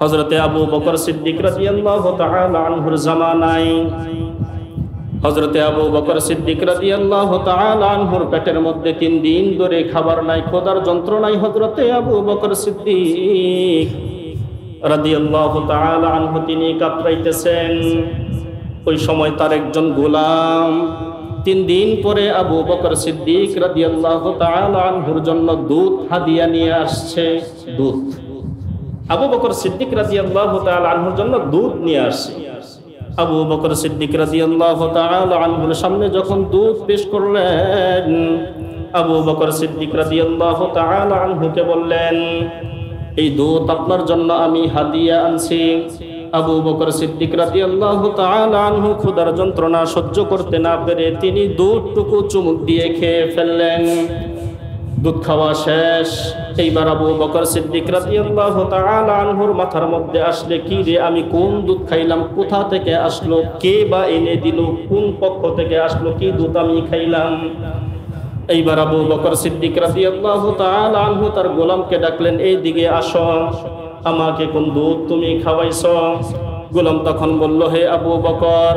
হযরতে আবু বকর সিদ্দিক রাদিয়াল্লাহু তাআলা আনহুর জামানায় হযরতে আবু বকর সিদ্দিক রাদিয়াল্লাহু তাআলা আনহুর পেটের মধ্যে 3 দিন ধরে খাবার নাই, ক্ষুধার যন্ত্রণায় হযরতে আবু বকর সিদ্দিক রাদিয়াল্লাহু তাআলা আনহু তিনি কাতরাইতেছেন। ওই সময় তার একজন গোলাম 3 দিন পরে আবু বকর সিদ্দিক রাদিয়াল্লাহু তাআলা আনহুর জন্য দুধ হাদিয়া নিয়ে আসছে। দুধ আবু বকর সিদ্দিক রাদিয়াল্লাহু তাআলা আনহুর জন্য দুধ নিয়ে আসছে। আবু বকর সিদ্দিক রাদিয়াল্লাহু তাআলা আনহুর সামনে যখন দুধ পেশ করলেন, আবু বকর সিদ্দিক রাদিয়াল্লাহু তাআলা আনহুকে বললেন, এই দুধ আপনার জন্য আমি হাদিয়া আনছি। আবু বকর সিদ্দিক রাদিয়াল্লাহু তাআলা আনহু ক্ষুধার যন্ত্রণা সহ্য করতে না পেরে তিনি দুধটুকু চুমুক দিয়ে খেয়ে ফেললেন। দুধ খাওয়া শেষ। এইবার আবু বকর সিদ্দিক রাদিয়াল্লাহু তাআলা আনহুর মাথার মধ্যে আসলে, কি রে, আমি কোন দুধ খাইলাম, কোথা থেকে আসলো, কে বা এনে দিল, কোন পক্ষ থেকে আসলো, কি দুধ আমি খাইলাম। এইবার আবু বকর সিদ্দিক রাদিয়াল্লাহু তাআলা আনহু তার গোলামকে ডাকলেন, এই দিকে আসো, আমাকে কোন দুধ তুমি খাওয়াইছো। গোলাম তখন বলল, হে আবু বকর,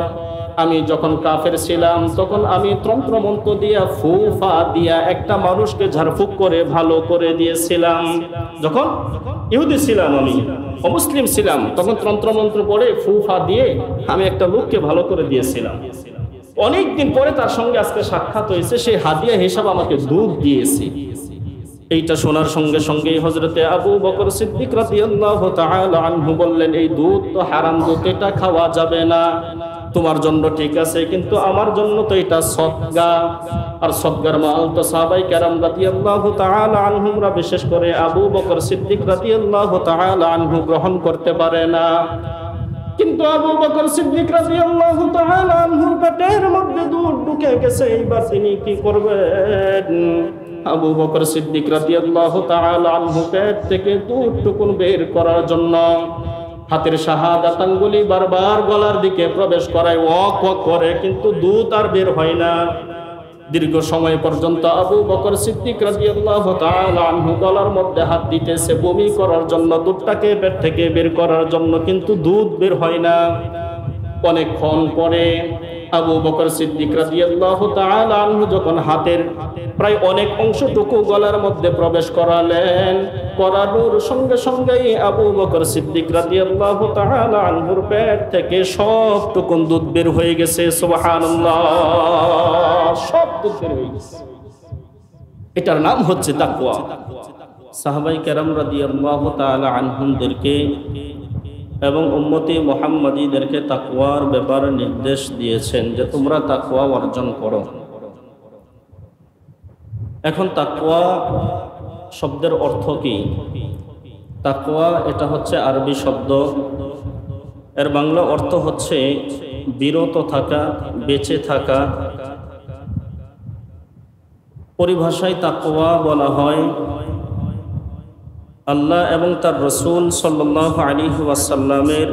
আমি যখন কাফের ছিলাম তখন আমি তন্ত্রমন্ত্র দিয়া ফুফা দিয়া একটা মানুষকে ঝাড়ফুঁক করে ভালো করে দিয়েছিলাম। যখন ইহুদি ছিলাম, আমি অমুসলিম ছিলাম, তখন তন্ত্রমন্ত্র পড়ে ফুফা দিয়ে আমি একটা লোককে ভালো করে দিয়েছিলাম। অনেকদিন পরে তার সঙ্গে আজকে সাক্ষাৎ হয়েছে, সেই হাদিয়া হিসাব আমাকে দুধ দিয়েছে। এইটা শোনার সঙ্গে সঙ্গেই হযরতে আবু বকর সিদ্দিক রাদিয়াল্লাহু তাআলা আনহু বললেন, এই দুধ তো হারাম দুধ, এটা খাওয়া যাবে না। তোমার জন্য ঠিক আছে, কিন্তু আমার জন্য তো এটা সদকা, আর সদকার মাল তো সাহাবায়ে কেরাম রাদিয়াল্লাহু তাআলা আনহুমরা, বিশেষ করে আবু বকর সিদ্দিক রাদিয়াল্লাহু তাআলা আনহু গ্রহণ করতে পারে না। কিন্তু আবু বকর সিদ্দিক রাদিয়াল্লাহু তাআলা আনহুর পেটের মধ্যে দুধ ঢুকে গেছে, এইবার তিনি কি করবেন? আবু বকর সিদ্দিক রাদিয়াল্লাহু তাআলা আনহু পেট থেকে দুধটুকু বের করার জন্য হাতের শাহাদাত আঙ্গুলি বারবার গলার দিকে প্রবেশ করায়, ওয়াক ওয়াক করে, কিন্তু দুধ আর বের হয় না। দীর্ঘ সময় পর্যন্ত আবু বকর সিদ্দিক রাদিয়াল্লাহু তাআলা আনহু গলার মধ্যে হাত দিতেছে বমি করার জন্য, দুধটাকে পেট থেকে বের করার জন্য, কিন্তু দুধ বের হয় না। অনেকক্ষণ পরে আবু বকর সিদ্দিক রাদিয়াল্লাহু তাআলা আনহু যখন হাতের প্রায় অনেক অংশটুকু গলার মধ্যে প্রবেশ করালেন, করানোর সঙ্গে সঙ্গেই আবু বকর সিদ্দিক রাদিয়াল্লাহু তাআলা আনহুর পেট থেকে সবটুকু দুধ বের হয়ে গেছে। সুবহানাল্লাহ, সব দুধ বের হয়ে গেছে। এটার নাম হচ্ছে তাকওয়া। সাহাবায়ে কেরাম রাদিয়াল্লাহু তাআলা আনহুমদেরকে এবং উম্মতি মুহাম্মাদীদেরকে তাকওয়ার ব্যাপারে নির্দেশ দিয়েছেন যে তোমরা তাকওয়া অর্জন করো। এখন তাকওয়া শব্দের অর্থ কি? তাকওয়া এটা হচ্ছে আরবি শব্দ, এর বাংলা অর্থ হচ্ছে বিরত থাকা, বেঁচে থাকা। পরিভাষায় তাকওয়া বলা হয় আল্লাহ এবং তার রসুল সাল্লাল্লাহু আলাইহি ওয়াসাল্লামের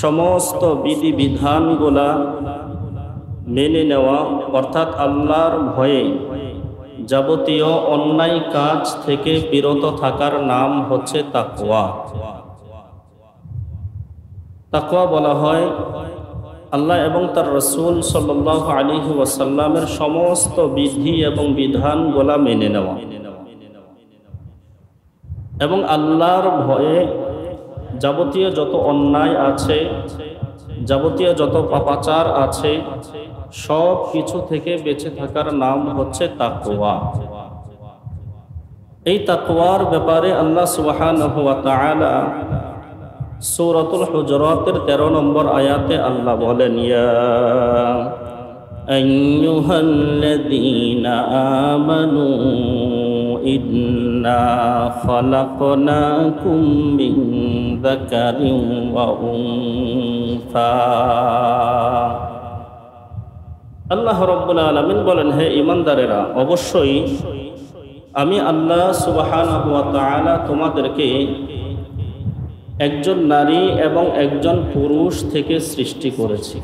সমস্ত বিধিবিধানগুলা মেনে নেওয়া, অর্থাৎ আল্লাহর ভয়ে যাবতীয় অন্যায় কাজ থেকে বিরত থাকার নাম হচ্ছে তাকওয়া। তাকওয়া বলা হয় আল্লাহ এবং তার রসুল সাল্লাল্লাহু আলাইহি ওয়াসাল্লামের সমস্ত বিধি এবং বিধানগুলা মেনে নেওয়া এবং আল্লাহর ভয়ে যাবতীয় যত অন্যায় আছে, যাবতীয় যত পাপাচার আছে, সব কিছু থেকে বেঁচে থাকার নাম হচ্ছে তাকওয়া। এই তাকওয়ার ব্যাপারে আল্লাহ সুবহানাহু ওয়া তাআলা সূরাতুল হুজুরাতের 13 নম্বর আয়াতে আল্লাহ বলেন, ইয়া আইয়ুহাল্লাযীনা আমানু ইন্না খালাকনাকুম মিন যাকারিন ওয়া উনসা। আল্লাহ রাব্বুল আলামিন বলেন, হে ঈমানদারেরা, অবশ্যই আমি আল্লাহ সুবহানাহু ওয়া তাআলা তোমাদেরকে একজন নারী এবং একজন পুরুষ থেকে সৃষ্টি করেছি।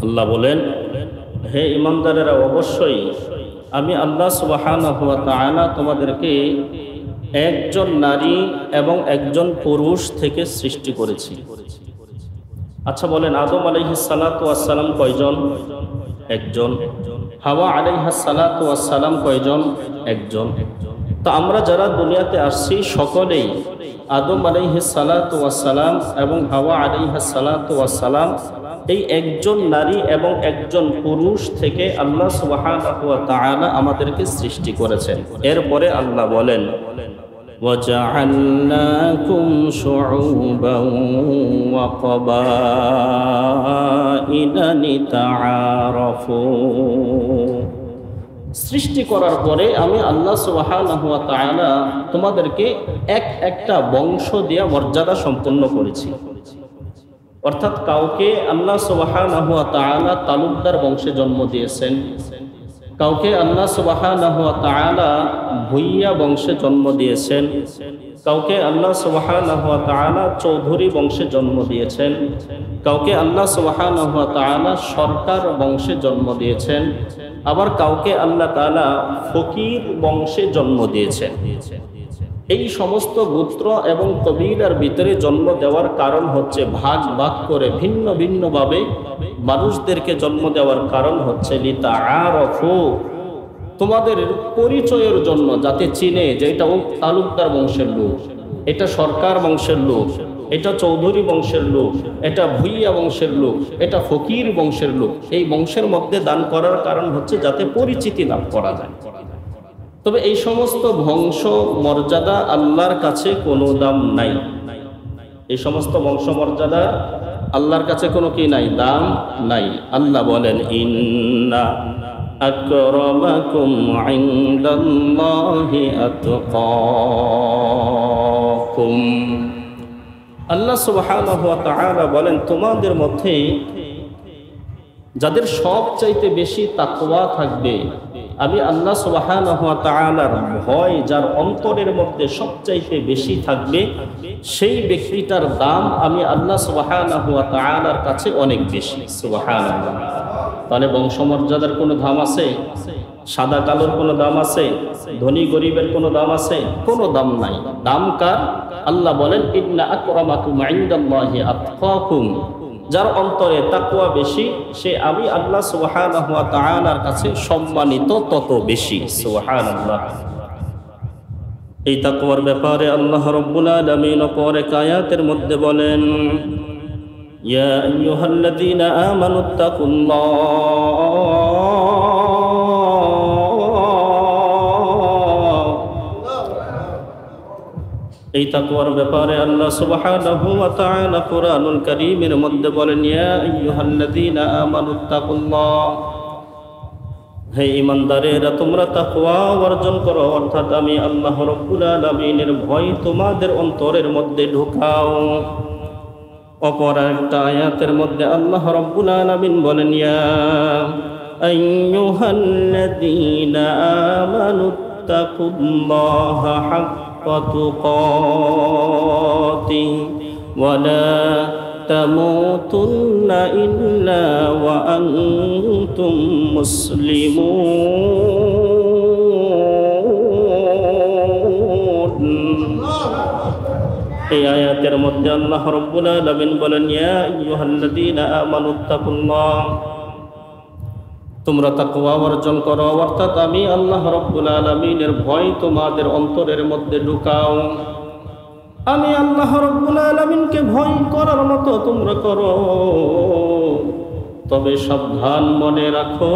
আল্লাহ বলেন, হে ঈমানদারেরা, অবশ্যই আমি আল্লাহ সুবহানাহু ওয়া তাআলা তোমাদেরকে একজন নারী এবং একজন পুরুষ থেকে সৃষ্টি করেছি। আচ্ছা বলেন, আদম আলাইহিস সালাতু ওয়াস সালাম কয়জন? একজন। হাওয়া আলাইহাস সালাতু ওয়াস সালাম কয়জন? একজন। তো আমরা যারা দুনিয়াতে আসছি সকলেই আদম আলাইহিস সালাতু ওয়াস সালাম এবং হাওয়া আলাইহাস সালাতু ওয়াস সালাম এই একজন নারী এবং একজন পুরুষ থেকে আল্লাহ সুবহানাহু ওয়া তাআলা আমাদেরকে সৃষ্টি করেছেন। এরপরে আল্লাহ বলেন, وَجَعَلْنَاكُمْ شُعُوبًا وَقَبَائِلَ لِتَعَارَفُوا। সৃষ্টি করার পরে আমি আল্লাহ সুবহানাহু ওয়া তাআলা তোমাদেরকে একটা বংশ দিয়ে মর্যাদা সম্পন্ন করেছি। অর্থাৎ কাউকে আল্লাহ সুবহানাহু ওয়া তাআলা তালুকদার বংশে জন্ম দিয়েছেন, কাউকে আল্লাহ সুবহানাহু ওয়া তাআলা ভুইয়া বংশে জন্ম দিয়েছেন, কাউকে আল্লাহ সুবহানাহু ওয়া তাআলা চৌধুরী বংশে জন্ম দিয়েছেন, কাউকে আল্লাহ সুবহানাহু ওয়া তাআলা সরকার বংশে জন্ম দিয়েছেন, আবার কাউকে আল্লাহ তাআলা ফকির বংশে জন্ম দিয়েছেন। এই সমস্ত গোত্র এবং কবিলার ভিতরে জন্ম দেওয়ার কারণ হচ্ছে ভাগ ভাগ করে ভিন্ন ভিন্নভাবে মানুষদেরকে জন্ম দেওয়ার কারণ হচ্ছে লিতাআরাফু, তোমাদের পরিচয়ের জন্য, যাতে চিনে যে এটা তালুকদার বংশের লোক, এটা সরকার বংশের লোক, এটা চৌধুরী বংশের লোক, এটা ভুইয়া বংশের লোক, এটা ফকির বংশের লোক। এই বংশের মধ্যে দান করার কারণ হচ্ছে যাতে পরিচিতি লাভ করা যায়। তবে এই সমস্ত বংশ মর্যাদা আল্লাহর কাছে কোনো দাম নাই। এই সমস্ত বংশ মর্যাদা আল্লাহর কাছে কোনো কি নাই, দাম নাই। আল্লাহ বলেন, ইন্না আকরামাকুম ইনদাল্লাহি আতকাকুম। আল্লাহ সুবহানাহু ওয়া তাআলা বলেন, তোমাদের মধ্যে যাদের সবচাইতে বেশি তাকওয়া থাকবে, আমি আল্লাহ সুবহানাহু ওয়া তাআলার ভয় যার অন্তরের মধ্যে সবচাইতে বেশি থাকবে, সেই ব্যক্তিটার দাম আমি আল্লাহ সুবহানাহু ওয়া তাআলার কাছে অনেক বেশি। সুবহানাল্লাহ। তাহলে বংশমর্যাদার কোনো দাম আছে? সাদা কালোর কোনো দাম আছে? ধনী গরিবের কোনো দাম আছে? কোনো দাম নাই। দাম কার? আল্লাহ বলেন, ইন্না আকরামাকুম ইনদাল্লাহি আতকাকুম। যার অন্তরে তাকওয়া বেশি, সে আমি আল্লাহ সুবহানাহু ওয়া তাআলার কাছে সম্মানিত তত বেশি। সুবহানাল্লাহ। এই তাকওয়ার ব্যাপারে আল্লাহ রাব্বুল আলামিন পরে আয়াতের মধ্যে বলেন, ইয়া আইয়ুহাল্লাযীনা আমানুত্তাকুল্লাহ। এই তাকওয়ার ব্যাপারে আল্লাহ সুবহানাহু ওয়া তাআলা কুরআনুল কারীমের মধ্যে বলেন, ইয়া আইয়ুহাল্লাযীনা আমানুত্তাকুল্লাহ। হে ঈমানদারেরা, তোমরা তাকওয়া অর্জন করো, অর্থাৎ আমি আল্লাহ রাব্বুল আলামিনের ভয় তোমাদের অন্তরের মধ্যে ঢুকাও। অপর একটা আয়াতের মধ্যে আল্লাহ রাব্বুল আলামিন বলেন, ইয়া আইয়ুহাল্লাযীনা আমানুত্তাকুল্লাহা হাক্কা তুকাতিহি ওয়া লা তামুতুন্না ইল্লা ওয়া আনতুম মুসলিমুন। এই আয়াতের মধ্যে আল্লাহ রাব্বুল আলামিন বলেন, ইয়া আইয়ুহাল্লাযীনা আমানুত্তাকুল্লাহ, তোমরা তাকওয়া অর্জন করো, অর্থাৎ আমি আল্লাহ রাব্বুল আলামিনের ভয় তোমাদের অন্তরের মধ্যে ঢুকাও। আমি আল্লাহ রাব্বুল আলামিনকে ভয় করার মতো তোমরা করো। তবে সাবধান, মনে রাখো,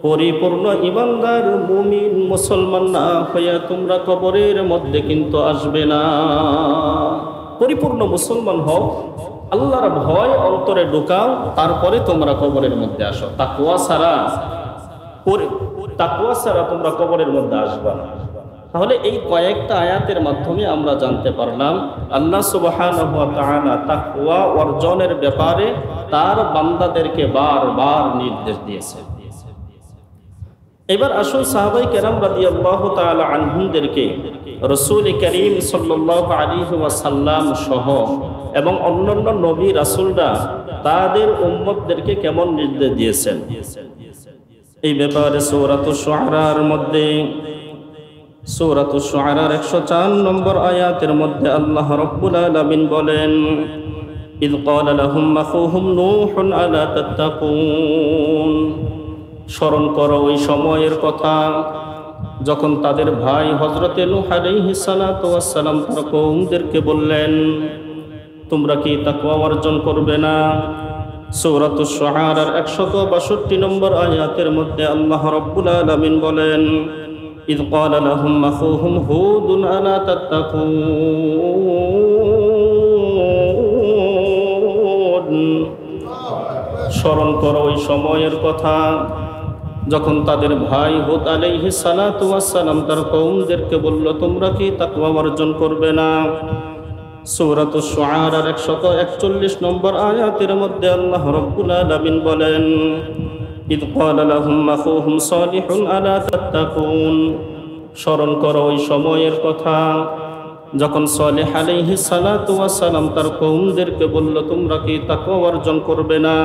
পরিপূর্ণ ঈমানদার মুমিন মুসলমান না হইয়া তোমরা কবরের মধ্যে কিন্তু আসবে না। পরিপূর্ণ মুসলমান হও, আল্লাহর ভয় অন্তরে ঢুকাও, তারপরে তোমরা কবরের মধ্যে আসো। তাকওয়া ছাড়া তোমরা কবরের মধ্যে আসবে না। তাহলে এই কয়েকটা আয়াতের মাধ্যমে আমরা জানতে পারলাম আল্লাহ সুবহানাহু ওয়া তাআলা তাকওয়া অর্জনের ব্যাপারে তার বান্দাদেরকে বারবার নির্দেশ দিয়েছেন। এবার আসুন সাহাবায়ে কেরাম রাদিয়াল্লাহু তাআলা আনহুমদেরকে রাসূল করিম সাল্লাল্লাহু আলাইহি ওয়াসাল্লাম সহ এবং অন্যান্য নবী রাসূলরা তাদের উম্মতদেরকে কেমন নির্দেশ দিয়েছেন, এই ব্যাপারে সূরাতুশ শুআরার মধ্যে সূরাতুশ শুআরার 104 নম্বর আয়াতের মধ্যে আল্লাহ রাব্বুল আলামিন বলেন, ইয ক্বালা লাহুম আখুহুম নূহুন আলা তাত্তাকুন। স্মরণ করো ওই সময়ের কথা যখন তাদের ভাই হযরতে নূহ আলাইহিস সালাতু ওয়াস সালাম তার কওমদেরকে বললেন, তোমরা কি তাকওয়া অর্জন করবে না? সূরাতুশ শুআরার 162 নম্বর আয়াতের মধ্যে আল্লাহ রাব্বুল আলামিন বলেন, ইয ক্বালা লাহুম আখুহুম হুদুন আলা তাত্তাকুন। স্মরণ করো ওই সময়ের কথা যখন তাদের ভাই হুদ আলাইহিস সালাতু ওয়াস সালাম তার কওমদেরকে বলল, তোমরা কি তাকওয়া অর্জন করবে না? সূরাতুশ শুআরার 141 নম্বর আয়াতের মধ্যে আল্লাহ রাব্বুল আলামিন বলেন, ইয ক্বালা লাহুম আখুহুম সালিহুন আলা তাত্তাকুন। স্মরণ করো ওই সময়ের কথা যখন সালেহ আলাইহিস সালাতু ওয়াস সালাম তার কওমদেরকে বলল, তোমরা কি তাকওয়া অর্জন করবে না?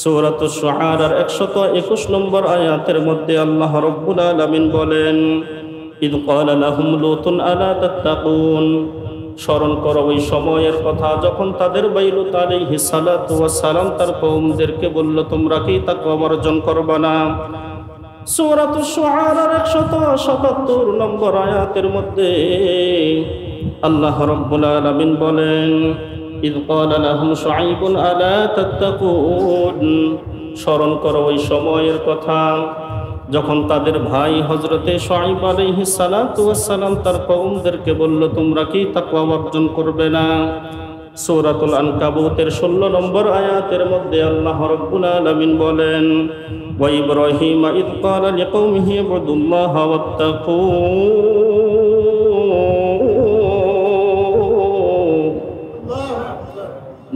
সূরাতুশ শুআরার 121 নম্বর আয়াতের মধ্যে আল্লাহ রাব্বুল আলামিন বলেন, ইয ক্বালা লাহুম লুতুন আলা তাত্তাকুন। স্মরণ করো ওই সময়ের কথা যখন তাদের ভাই লূত আলাইহিস সালাতু ওয়াস সালাম তার কওমদেরকে বলল, তোমরা কি তাকওয়া অর্জন করবে না? সূরাতুশ শুআরার 177 নম্বর আয়াতের মধ্যে আল্লাহ রাব্বুল আলামিন বলেন, ইয ক্বালা লাহুম শুআইবুন আলা তাত্তাকুন। স্মরণ করো ওই সময়ের কথা যখন তাদের ভাই হযরতে শুআইব আলাইহিস সালাতু ওয়াস সালাম তার কওমদেরকে বলল, তোমরা কি তাকওয়া অর্জন করবে না? সূরাতুল আনকাবুতের 16 নম্বর আয়াতের মধ্যে আল্লাহ রাব্বুল আলামিন বলেন, ওয়া ইব্রাহিম ইয ক্বালা লিকওমিহি ইবুদুল্লাহা ওয়াত্তাকু।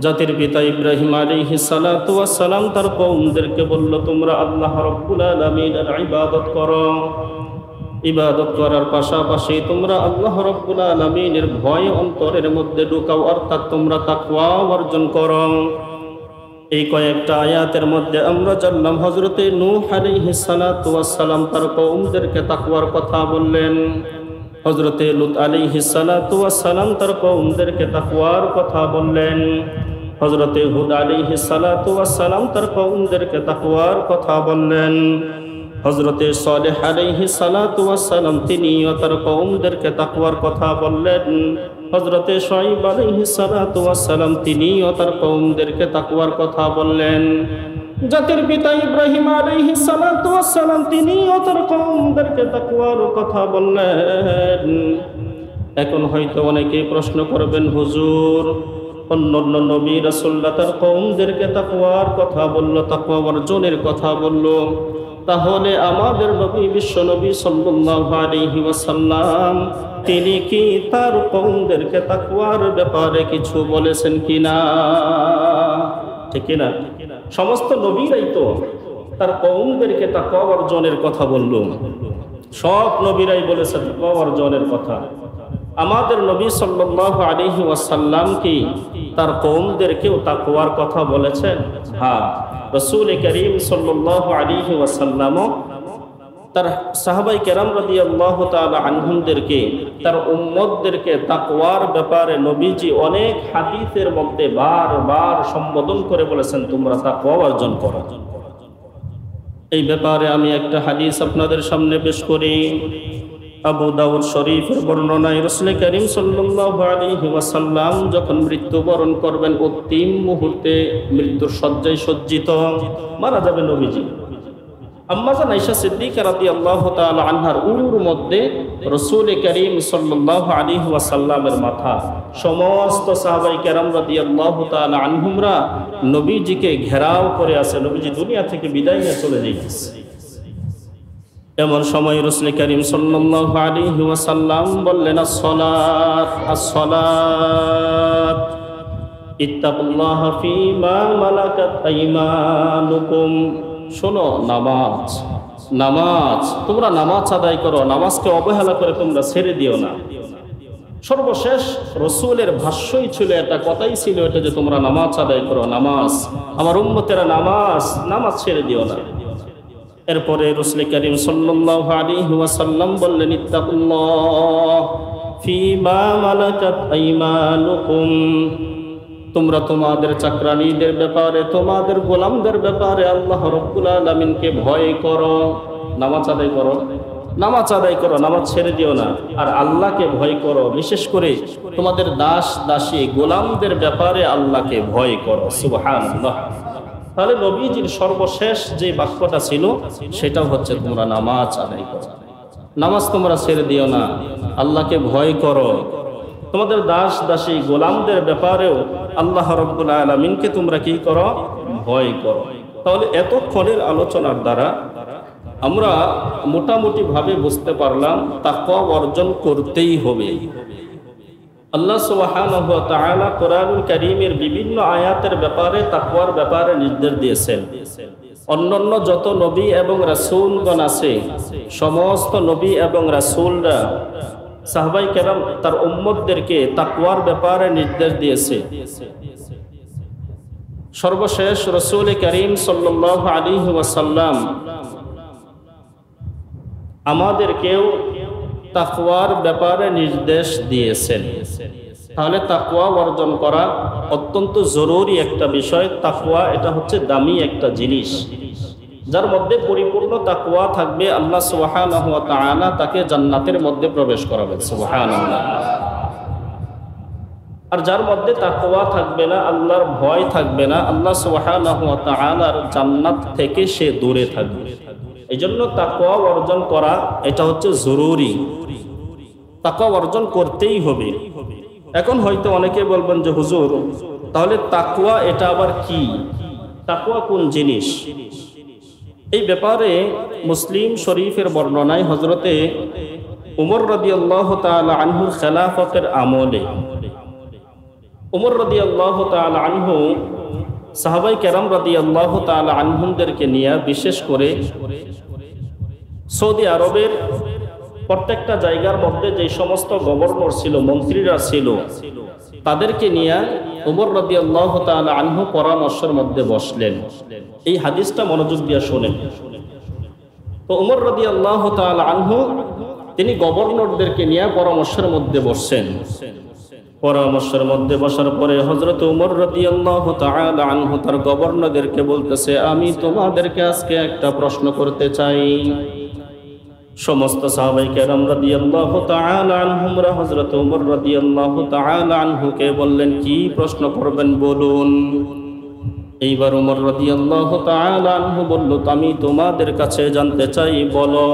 জাতির পিতা ইব্রাহিম আলাইহিস সালাতু ওয়াস সালাম তার কওমদেরকে বলল, তোমরা আল্লাহ রাব্বুল আলামিনের ইবাদত করো। ইবাদত করার পাশাপাশি তোমরা আল্লাহ রাব্বুল আলামিনের ভয় অন্তরের মধ্যে ঢুকাও, অর্থাৎ তোমরা তাকওয়া অর্জন করো। এই কয়েকটা আয়াতের মধ্যে আমরা জানলাম হযরতে নূহ আলাইহিস সালাতু ওয়াস সালাম তার কওমদেরকে তাকওয়ার কথা বললেন, হযরতে লূত আলাইহিস সালাতু ওয়াস সালাম তার কওমদেরকে তাকওয়ার কথা বললেন, হযরতে হুদ আলাইহিস সালাতু ওয়াস সালাম তার কওমদেরকে তাকওয়ার কথা বললেন, হযরতে সালেহ আলাইহিস সালাতু ওয়াস সালাম তিনিও তার কওমদেরকে তাকওয়ার কথা বললেন, হযরতে শুআইব আলাইহিস সালাতু ওয়াস সালাম তিনিও তার কওমদেরকে তাকওয়ার কথা বললেন। জাতির পিতা ইব্রাহিম আলাইহিস সালাতু ওয়াস সালাম তিনিও তার কওমদেরকে তাকওয়ার কথা বললেন। এখন হয়তো অনেকেই প্রশ্ন করবেন, হুজুর অন্যান্য নবী রাসূলরা তার কওমদেরকে তাকওয়ার কথা বলল, তাকওয়া অর্জনের কথা বলল, তাহলে আমাদের নবী বিশ্ব নবী সাল্লাল্লাহু আলাইহি ওয়াসাল্লাম তিনি কি তার কওমদেরকে তাকওয়ার ব্যাপারে কিছু বলেছেন কিনা? ঠিক না? সমস্ত নবীরাই তো তার কওমদেরকে তাকওয়া অর্জনের কথা বলল, সব নবীরাই বলেছেন তাকওয়া অর্জনের কথা। আমাদের নবী সাল্লাল্লাহু আলাইহি ওয়াসাল্লাম কি তার কওমদেরকেও তাকওয়ার কথা বলেছেন? হ্যাঁ, রাসূল করিম সাল্লাল্লাহু আলাইহি ওয়াসাল্লাম তার সাহাবায়ে কেরাম রাদিয়াল্লাহু তাআলা আনহুমদেরকে, তার উম্মতদেরকে তাকওয়ার ব্যাপারে নবীজি অনেক হাদিসের মধ্যে বারবার সম্বোধন করে বলেছেন, তোমরা তাকওয়া অর্জন করো। এই ব্যাপারে আমি একটা হাদিস আপনাদের সামনে পেশ করি। আবু দাউদ শরীফের বর্ণনায় রাসূল করিম সাল্লাল্লাহু আলাইহি ওয়াসাল্লাম যখন মৃত্যুবরণ করবেন, অন্তিম মুহূর্তে মৃত্যুর শয্যায় সজ্জিত, মারা যাবে নবীজি। আম্মা জান আয়েশা সিদ্দিকা রাদিয়াল্লাহু তাআলা আনহার উরুর মধ্যে রাসূল করিম সাল্লাল্লাহু আলাইহি ওয়াসাল্লামের মাথা, সমস্ত সাহাবায়ে কেরাম রাদিয়াল্লাহু তাআলা আনহুমরা নবীজিকে ঘেরাও করে আছে, নবীজি দুনিয়া থেকে বিদায় নিয়ে চলে যাইতেছে। এমন সময় রাসূল করিম সাল্লাল্লাহু আলাইহি ওয়াসাল্লাম বললেন, আসসালাত আসসালাত ইত্তাকুল্লাহা ফীমা মালাকাত আইমানুকুম। শোনো, নামাজ নামাজ, তোমরা নামাজ আদায় করো, নামাজকে অবহেলা করে তোমরা ছেড়ে দিও না। সর্বশেষ রাসূলের ভাষ্যই ছিল এটা, কথাই ছিল এটা যে তোমরা নামাজ আদায় করো, নামাজ, আমার উম্মতেরা নামাজ ছেড়ে দিও না। এরপরে রাসূল করিম সাল্লাল্লাহু আলাইহি ওয়াসাল্লাম বললেন, ইত্তাকুল্লাহ ফীমা মালাকাত আইমানুকুম, তোমরা তোমাদের চাকরানীদের ব্যাপারে, তোমাদের গোলামদের ব্যাপারে আল্লাহ রাব্বুল আলামিনকে ভয় করো। নামাজ আদায় করো, নামাজ আদায় করো, নামাজ ছেড়ে দিও না। আর আল্লাহকে ভয় করো, বিশেষ করে তোমাদের দাস দাসী গোলামদের ব্যাপারে আল্লাহকে ভয় করো। সুবহানাল্লাহ। তাহলে নবীজির সর্বশেষ যে বাক্যটা ছিল সেটা হচ্ছে তোমরা নামাজ আদায় করো, নামাজ তোমরা ছেড়ে দিও না, আল্লাহকে ভয় করো। তোমাদের দাস দাসী গোলামদের ব্যাপারেও আল্লাহ রাব্বুল আলামিনকে তোমরা কি করো? ভয় করো। তাহলে এতক্ষণের আলোচনার দ্বারা আমরা মোটামুটি ভাবে বুঝতে পারলাম তাকওয়া অর্জন করতেই হবে। আল্লাহ সুবহানাহু ওয়া তাআলা কোরআনুল কারীমের বিভিন্ন আয়াতের ব্যাপারে তাকওয়ার ব্যাপারে নির্দেশ দিয়েছেন। অন্যান্য যত নবী এবং রাসূলগণ আছে, সমস্ত নবী এবং রাসূলরা সাহাবায়ে কেরাম তার উম্মতদেরকে তাকওয়ার ব্যাপারে নির্দেশ দিয়েছে। সর্বশেষ রাসূল করিম সাল্লাল্লাহু আলাইহি ওয়াসাল্লাম আমাদেরকেও তাকওয়ার ব্যাপারে নির্দেশ দিয়েছেন। তাহলে তাকওয়া অর্জন করা অত্যন্ত জরুরি একটা বিষয়। তাকওয়া এটা হচ্ছে দামি একটা জিনিস, যার মধ্যে পরিপূর্ণ তাকওয়া থাকবে আল্লাহ সুবহানাহু ওয়া তাআলা তাকে জান্নাতের মধ্যে প্রবেশ করাবেন। সুবহানাল্লাহ। আর যার মধ্যে তাকওয়া থাকবে না, আল্লাহর ভয় থাকবে না, আল্লাহ সুবহানাহু ওয়া তাআলার জান্নাত থেকে সে দূরে থাকবে। এই জন্য তাকওয়া অর্জন করা এটা হচ্ছে জরুরি, তাকওয়া অর্জন করতেই হবে। এখন হয়তো অনেকে বলবেন যে হুজুর, তাহলে তাকওয়া এটা আবার কি? তাকওয়া কোন জিনিস? এই ব্যাপারে মুসলিম শরীফের বর্ণনায় হযরতে উমর রাদিয়াল্লাহু তাআলা আনহুর খেলাফতের আমলে উমর রাদিয়াল্লাহু তাআলা আনহু সাহাবায়ে কেরাম রাদিয়াল্লাহু তাআলা আনহুমদেরকে নিয়ে, বিশেষ করে সৌদি আরবের প্রত্যেকটা জায়গার মধ্যে যে সমস্ত গভর্নর ছিল, মন্ত্রীরা ছিল, তাদেরকে নিয়ে উমর রাদিয়াল্লাহু তাআলা আনহু পরামর্শের মধ্যে বসলেন। এই হাদিসটা মনোযোগ দিয়ে শোনেন। তো উমর রাদিয়াল্লাহু তাআলা আনহু তিনি গভর্নরদেরকে নিয়ে পরামর্শের মধ্যে বসছেন। পরামর্শের মধ্যে বসার পরে হযরত উমর রাদিয়াল্লাহু তাআলা আনহু তার গভর্নরদেরকে বলতেছে, আমি তোমাদেরকে আজকে একটা প্রশ্ন করতে চাই। সমস্ত সাহাবায়ে কেরাম রাদিয়াল্লাহু তাআলা আনহুমরা হযরত উমর রাদিয়াল্লাহু তাআলা আনহুকে বললেন, কি প্রশ্ন করবেন বলুন। এইবার উমর রাদিয়াল্লাহু তাআলা আনহু বলল, আমি তোমাদের কাছে জানতে চাই, বলো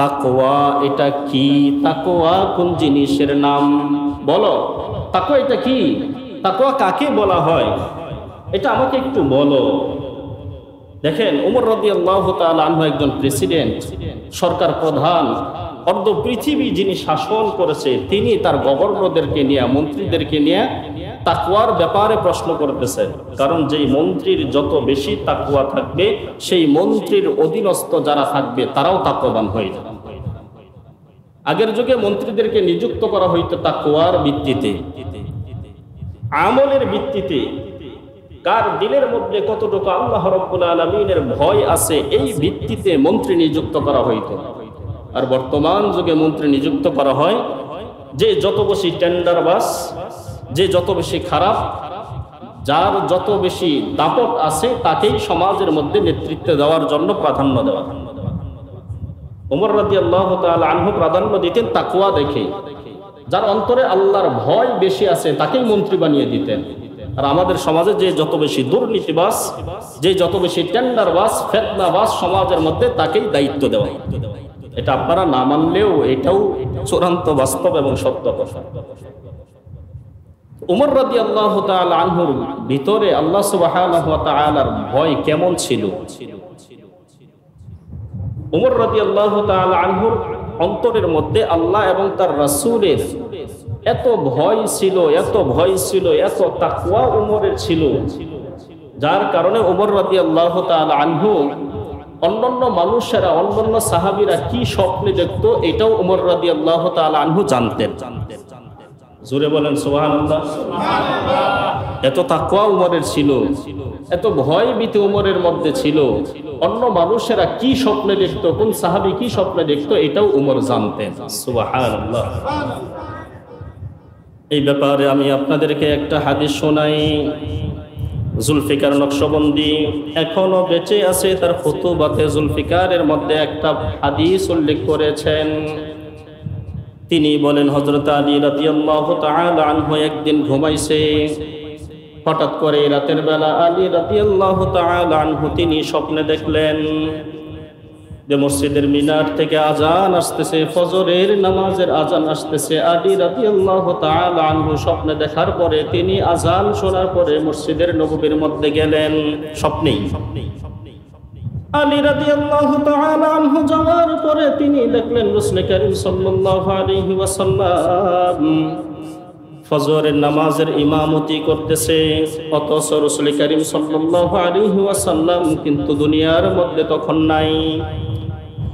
তাকওয়া এটা কি? তাকওয়া কোন জিনিসের নাম? বলো তাকওয়া এটা কি? তাকওয়া কাকে বলা হয়? এটা আমাকে একটু বলো। দেখেন, উমর রাদিয়াল্লাহু তাআলা আনহু একজন প্রেসিডেন্ট, সরকার প্রধান, অর্ধ পৃথিবী যিনি শাসন করেছে, তিনি তার গভর্নরদেরকে নিয়ে, মন্ত্রীদেরকে নিয়ে তাকওয়ার ব্যাপারে প্রশ্ন করতেছেন। কারণ যেই মন্ত্রীর যত বেশি তাকওয়া থাকবে, সেই মন্ত্রীর অধীনস্থ যারা থাকবে তারাও তাকওয়াবান হয়ে যাবে। আগের যুগে মন্ত্রীদেরকে নিযুক্ত করা হইতো তাকওয়ার ভিত্তিতে, আমলের ভিত্তিতে, কার দিলের মধ্যে কতটুকু আল্লাহ রাব্বুল আলামিনের ভয় আছে এই ভিত্তিতে মন্ত্রী নিযুক্ত করা হইতো। আর বর্তমান যুগে মন্ত্রী নিযুক্ত করা হয় যে যত বেশি টেন্ডারবাজ, যে যত বেশি খারাপ, যার যত বেশি দাপট আছে তাকেই সমাজের মধ্যে নেতৃত্ব দেওয়ার জন্য প্রাধান্য দেওয়া। উমর রাদিয়াল্লাহু তাআলা আনহু প্রাধান্য দিতেন তাকওয়া দেখে, যার অন্তরে আল্লাহর ভয় বেশি আছে তাকেই মন্ত্রী বানিয়ে দিতেন। আর আমাদের সমাজে যে যত বেশি দুর্নীতিবাজ, যে যত বেশি টেন্ডারবাজ, ফিতনাবাজ সমাজের মধ্যে তাকেই দায়িত্ব দেওয়া। এটা আপনারা না মানলেও এটাও চূড়ান্ত বাস্তব এবং সত্য কথা। উমর রাদিয়াল্লাহু তাআলা আনহুর ভিতরে আল্লাহ সুবহানাহু ওয়া তাআলার ভয় কেমন ছিল? উমর রাদিয়াল্লাহু তাআলা আনহুর অন্তরের মধ্যে আল্লাহ এবং তার রাসূলের এত ভয় ছিল, এত ভয় ছিল, এত তাকওয়া উমরের ছিল, যার কারণে উমর রাদিয়াল্লাহু তাআলা আনহু অন্যান্য মানুষেরা, অন্যান্য সাহাবীরা কি স্বপ্নে দেখতো এটাও উমর রাদিয়াল্লাহু তাআলা আনহু জানতেন। জোরে বলেন সুবহানাল্লাহ। এত তাকওয়া উমরের ছিল, এত ভয় ভীতি উমরের মধ্যে ছিল, অন্য মানুষেরা কি স্বপ্নে দেখতো, কোন সাহাবী কি স্বপ্নে দেখতো, এটাও উমর জানতেন। সুবহানাল্লাহ। এই ব্যাপারে আমি আপনাদেরকে একটা হাদিস শোনাই। জুলফিকার নকশবন্দি এখনো বেঁচে আছে, তার খুতুবাতে জুলফিকারের মধ্যে একটা হাদিস উল্লেখ করেছেন। তিনি বলেন, হযরত আলী রাদিয়াল্লাহু তাআলা আনহু একদিন ঘুমাইছে, হঠাৎ করে রাতের বেলা আলী রাদিয়াল্লাহু তাআলা আনহু তিনি স্বপ্নে দেখলেন যে মসজিদের মিনার থেকে আজান আসতেছে, ফজরের নামাজের আজান আসতেছে। আলী রাদিয়াল্লাহু তাআলা আনহু স্বপ্নে দেখার পরে তিনি আজান শোনার পরে মসজিদের নববীর মধ্যে গেলেন স্বপ্নেই। আলী রাদিয়াল্লাহু তাআলা আনহু যাওয়ার পরে তিনি দেখলেন রাসূল করিম সাল্লাল্লাহু আলাইহি ওয়াসাল্লাম ফজরের নামাজের ইমামতি করতেছে, অথচ রাসূল করিম সাল্লাল্লাহু আলাইহি ওয়াসাল্লাম কিন্তু দুনিয়ার মধ্যে তখন নাই।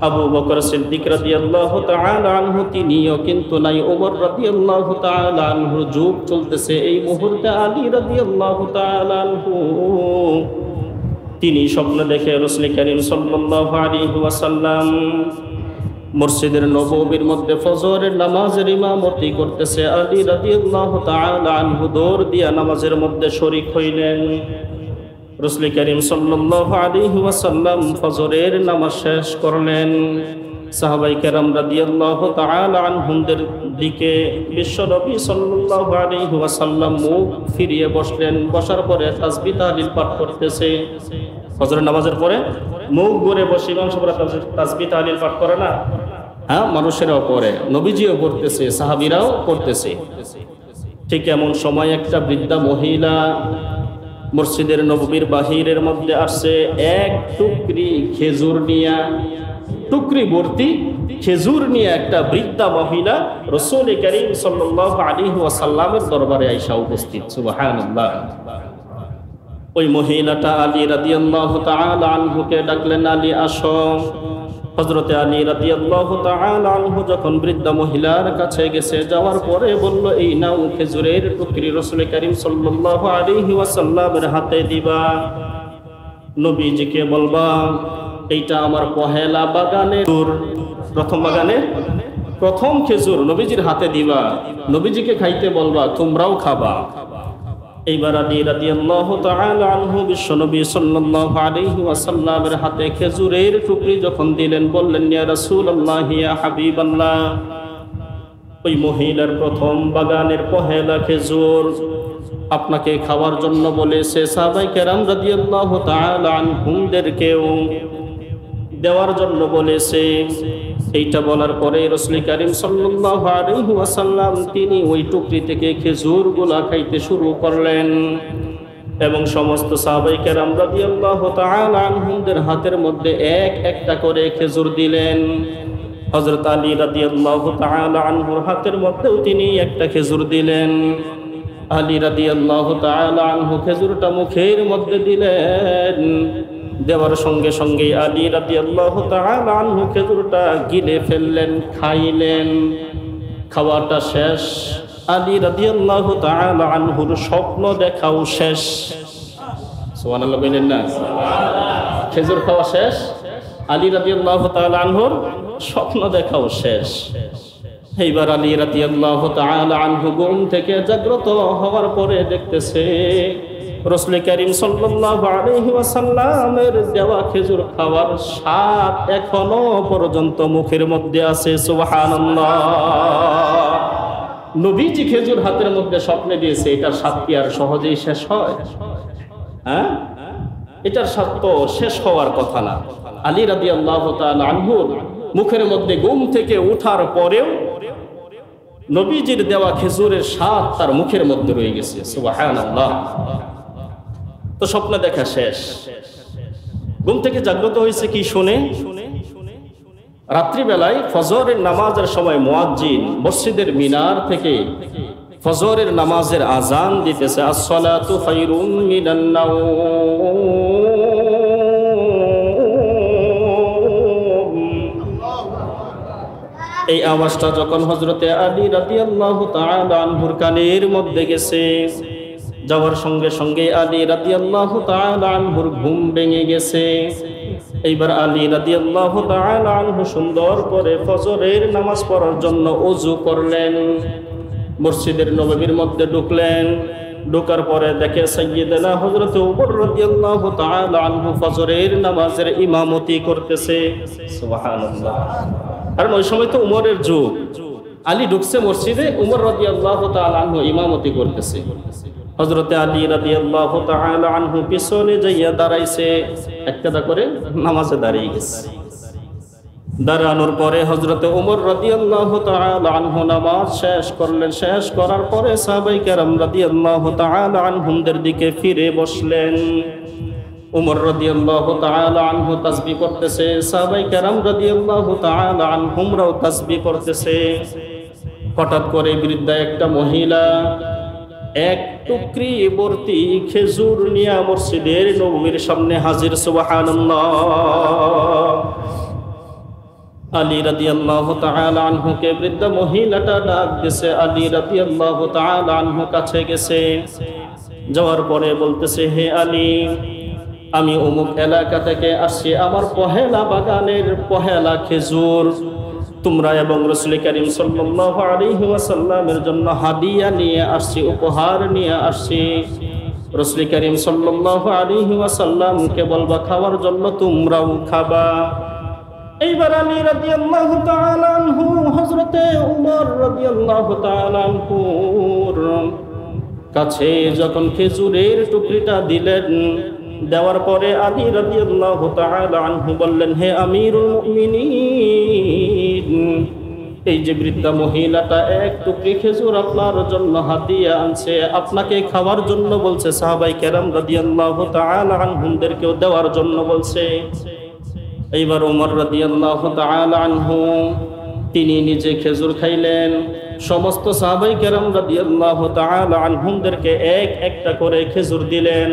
আবু বকর সিদ্দিক রাদিয়াল্লাহু তাআলা আনহু তিনিও কিন্তু নাই। ওমর রাদিয়াল্লাহু তাআলা আনহু যুগ চলতেছে। এই মুহূর্তে আলী রাদিয়াল্লাহু তাআলা আনহু তিনি স্বপ্ন দেখে রাসূল করিম সাল্লাল্লাহু আলাইহি ওয়াসাল্লাম মসজিদের নববীর মধ্যে ফজরের নামাজের ইমামতি করতেছে। আলী রাদিয়াল্লাহু তাআলা আনহু দৌড় দিয়া নামাজের মধ্যে শরীক হইলেন। রাসূল করিম সাল্লাল্লাহু আলাইহি ওয়াসাল্লাম ফজরের নামাজ শেষ করলেন। সাহাবায়ে কেরাম রাদিয়াল্লাহু তাআলা আনহুমদের দিকে বিশ্বনবী সাল্লাল্লাহু আলাইহি ওয়াসাল্লাম মুখ ফিরিয়ে বসলেন। বসার পরে তাসবিহ তাহলিল পাঠ করতেছে। ফজরের নামাজের পরে মুখ ঘুরে বসে ইমাম সাহেবরা তাসবিহ তাহলিল পাঠ করে না? হ্যাঁ, মানুষেরাও পড়ে, নবীজিও পড়তেছে, সাহাবীরাও পড়তেছে। ঠিক এমন সময় একটা বৃদ্ধা মহিলা মসজিদের নববীর বাহিরের মধ্যে আসছে, এক টুকরি খেজুর নিয়া, টুকরি ভর্তি খেজুর নিয়ে একটা বৃদ্ধা মহিলা রাসূল করিম সাল্লাল্লাহু আলাইহি ওয়াসাল্লামের দরবারে আইসা উপস্থিত। সুবহানাল্লাহ। ওই মহিলাটা আলী রাদিয়াল্লাহু তাআলা আনহুকে ডাকলেন, আলী আসো। হযরত আলী রাদিয়াল্লাহু তাআলা আনহু যখন বৃদ্ধা মহিলার কাছে গেছে, যাওয়ার পরে বলল, এই নাও খেজুরের টুকরি, রাসূল করিম সাল্লাল্লাহু আলাইহি ওয়াসাল্লামের হাতে দিবা, নবীজিকে বলবা এইটা আমার পহেলা বাগানে, প্রথম বাগানে প্রথম খেজুর নবীজির হাতে দিবা, নবীজিকে খাইতে বলবা, তোমরাও খাবা। এইবার আলী রাদিয়াল্লাহু তাআলা আনহু বিশ্বনবী সাল্লাল্লাহু আলাইহি ওয়াসাল্লামের হাতে খেজুরের টুকরি যখন দিলেন, বললেন, ইয়া রাসূলুল্লাহ, ইয়া হাবিবাল্লাহ, ওই মহিলার প্রথম বাগানের পহেলা খেজুর আপনাকে খাওয়ার জন্য বলেছে। সাহাবায়ে কেরাম রাদিয়াল্লাহু তাআলা আনহুমদেরকেও দেওয়ার জন্য বলেছে। এইটা বলার পরে রাসূল করিম সাল্লাল্লাহু আলাইহি ওয়াসাল্লাম তিনি ওই টুকরি থেকে খেজুরগুলা খাইতে শুরু করলেন এবং সমস্ত সাহাবায়ে কেরাম রাদিয়াল্লাহু তাআলা আনহুমদের হাতের মধ্যে এক একটা করে খেজুর দিলেন। হযরত আলী রাদিয়াল্লাহু তাআলা আনহুর হাতের মধ্যেও তিনি একটা খেজুর দিলেন। আলী রাদিয়াল্লাহু তাআলা আনহু খেজুরটা মুখের মধ্যে দিলেন। দেওয়ার সঙ্গে সঙ্গে আলী রাদিয়াল্লাহু তাআলা আনহু খেজুরটা গিলে ফেললেন, খাইলেন। খাওয়াটা শেষ, আলী রাদিয়াল্লাহু তাআলা আনহুর স্বপ্ন দেখাও শেষ। সুবহানাল্লাহ বলেন না? খেজুর খাওয়া শেষ, আলী রাদিয়াল্লাহু তাআলা আনহুর স্বপ্ন দেখাও শেষ। এইবার আলী রাদিয়াল্লাহু তাআলা আনহু ঘুম থেকে জাগ্রত হওয়ার পরে দেখতেছে রাসূল করিম সাল্লাল্লাহু আলাইহি ওয়াসাল্লামের দেওয়া খেজুর খাওয়ার স্বাদ এখনো পর্যন্ত মুখের মধ্যে আছে। সুবহানাল্লাহ। নবীজি খেজুর হাতের মধ্যে স্বপ্নে দিয়েছে, এটার স্বাদ কি আর সহজেই শেষ হয়? হ্যাঁ, এটার স্বাদ তো শেষ হওয়ার কথা না। আলী রাদিয়াল্লাহু তাআলা আনহুর মুখের মধ্যে ঘুম থেকে ওঠার পরেও নবীজির দেওয়া খেজুরের স্বাদ তার মুখের মধ্যে রয়ে গেছে। সুবহানাল্লাহ। তো স্বপ্ন দেখা শেষ, ঘুম থেকে জাগ্রত হয়েছে কি শুনে? রাত্রিবেলায় ফজরের নামাজের সময় মুয়াজ্জিন মসজিদের মিনার থেকে ফজরের নামাজের আজান দিতেছে, আসসালাতু খায়রুম মিনান নাওম। এই আওয়াজটা যখন হযরতে আলী রাদিয়াল্লাহু তাআলা আনহুর কানের মধ্যে গেছে, যাওয়ার সঙ্গে সঙ্গে আলী রাদিয়াল্লাহু তাআলা আনহুর ঘুম ভেঙে গেছে। এইবার আলী রাদিয়াল্লাহু তাআলা আনহু সুন্দর করে ফজরের নামাজ পড়ার জন্য ওযু করলেন, মসজিদের নববীর মধ্যে ঢুকলেন। ঢোকার পরে দেখে সাইয়্যিদানা হযরত ওমর রাদিয়াল্লাহু তাআলা আনহু ফজরের নামাজের ইমামতি করতেছে। সুবহানাল্লাহ। আর ওই সময় তো উমরের যুগ, আলী ঢুকছে মসজিদে, উমর রাদিয়াল্লাহু তাআলা আনহু ইমামতি করতেছে। হযরতে আলী রাদিয়াল্লাহু তাআলা আনহু পিছনে যাইয়া দাঁড়াইছে, একটা করে নামাজে দাঁড়িয়ে গেছে। দাঁড়ানোর পরে হযরতে ওমর রাদিয়াল্লাহু তাআলা আনহু নামাজ শেষ করলেন। শেষ করার পরে সাহাবায়ে কেরাম রাদিয়াল্লাহু তাআলা আনহুমদের দিকে ফিরে বসলেন। উমর রাদিয়াল্লাহু তাআলা আনহু তাসবিহ করতেছে, সাহাবায়ে কেরাম রাদিয়াল্লাহু তাআলা আনহুমরাও তাসবিহ করতেছে। হঠাৎ করে বৃদ্ধা একটা মহিলা এক টুকরি ভর্তি খেজুর নিয়ে মসজিদের নববীর সামনে হাজির। সুবহানাল্লাহ। আলী রাদিয়াল্লাহু তাআলা আনহুকে বৃদ্ধা মহিলাটা ডাক দিয়েছে। আলী রাদিয়াল্লাহু তাআলা আনহু কাছে গেছে, যাওয়ার পরে বলতেছে, হে আলী, আমি অমুক এলাকা থেকে আসছি, আমার পহেলা বাগানের পহেলা খেজুর তোমরা এবং রাসূল করিম সাল্লাল্লাহু আলাইহি ওয়াসাল্লামের জন্য হাদিয়া নিয়ে আসছি, উপহার নিয়ে আসছি। রাসূল করিম সাল্লাল্লাহু আলাইহি ওয়াসাল্লামকে বলবা খাওয়ার জন্য, তোমরাও খাবা। এইবার আলী রাদিয়াল্লাহু তাআলা আনহু হযরতে ওমর রাদিয়াল্লাহু তাআলা আনহুর কাছে যখন খেজুরের টুকরিটা দিলেন, দেওয়ার পরে আলী রাদিয়াল্লাহু তাআলা আনহু বললেন, হে আমিরুল মুমিনিন, এই যে বৃদ্ধা মহিলাটা এক টুকরি খেজুর আপনার জন্য হাদিয়া আনছে, আপনাকে খাওয়ার জন্য বলছে, সাহাবায়ে কেরাম রাদিয়াল্লাহু তাআলা আনহুমদেরকেও দেওয়ার জন্য বলছে। এইবার ওমর রাদিয়াল্লাহু তাআলা আনহু তিনি নিজে খেজুর খাইলেন, সমস্ত সাহাবায়ে কেরাম রাদিয়াল্লাহু তাআলা আনহুমদেরকে এক একটা করে খেজুর দিলেন।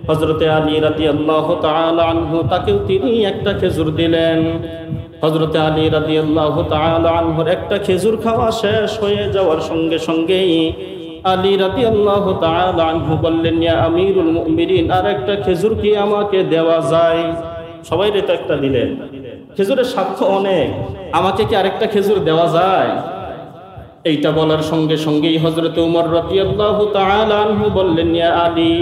হযরতে আলী রাদিয়াল্লাহু তাআলা আনহু তাকেও তিনি একটা খেজুর দিলেন। হযরতে আলী রাদিয়াল্লাহু তাআলা আনহুর একটা খেজুর খাওয়া শেষ হয়ে যাওয়ার সঙ্গে সঙ্গেই আলী রাদিয়াল্লাহু তাআলা আনহু বললেন, ইয়া আমিরুল মুমিনিন, আর একটা খেজুর কি আমাকে দেওয়া যায়? সবাই তো একটা দিলেন, খেজুরের স্বার্থ অনেক, আমাকে কি আরেকটা খেজুর দেওয়া যায়? এইটা বলার সঙ্গে সঙ্গেই হযরত ওমর রাদিয়াল্লাহু তাআলা আনহু বললেন, ইয়া আলী,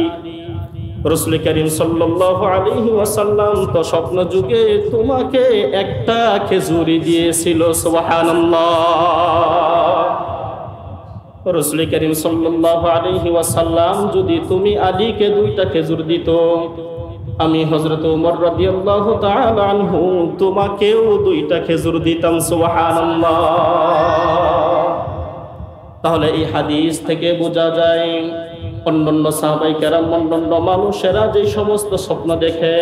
রাসূল করিম সাল্লাল্লাহু আলাইহি ওয়াসাল্লাম তো স্বপ্ন যুগে তোমাকে একটা খেজুরই দিয়েছিল। সুবহানাল্লাহ। রাসূল করিম সাল্লাল্লাহু আলাইহি ওয়াসাল্লাম যদি তুমি আলীকে দুইটা খেজুর দিত, আমি হযরত ওমর রাদিয়াল্লাহু তাআলা আনহু তোমাকেও দুইটা খেজুর দিতাম। সুবহানাল্লাহ। তাহলে এই হাদিস থেকে বোঝা যায় অন্যান্য সাহাবায়ে কেরাম, অন্যান্য মানুষেরা যে সমস্ত স্বপ্ন দেখে,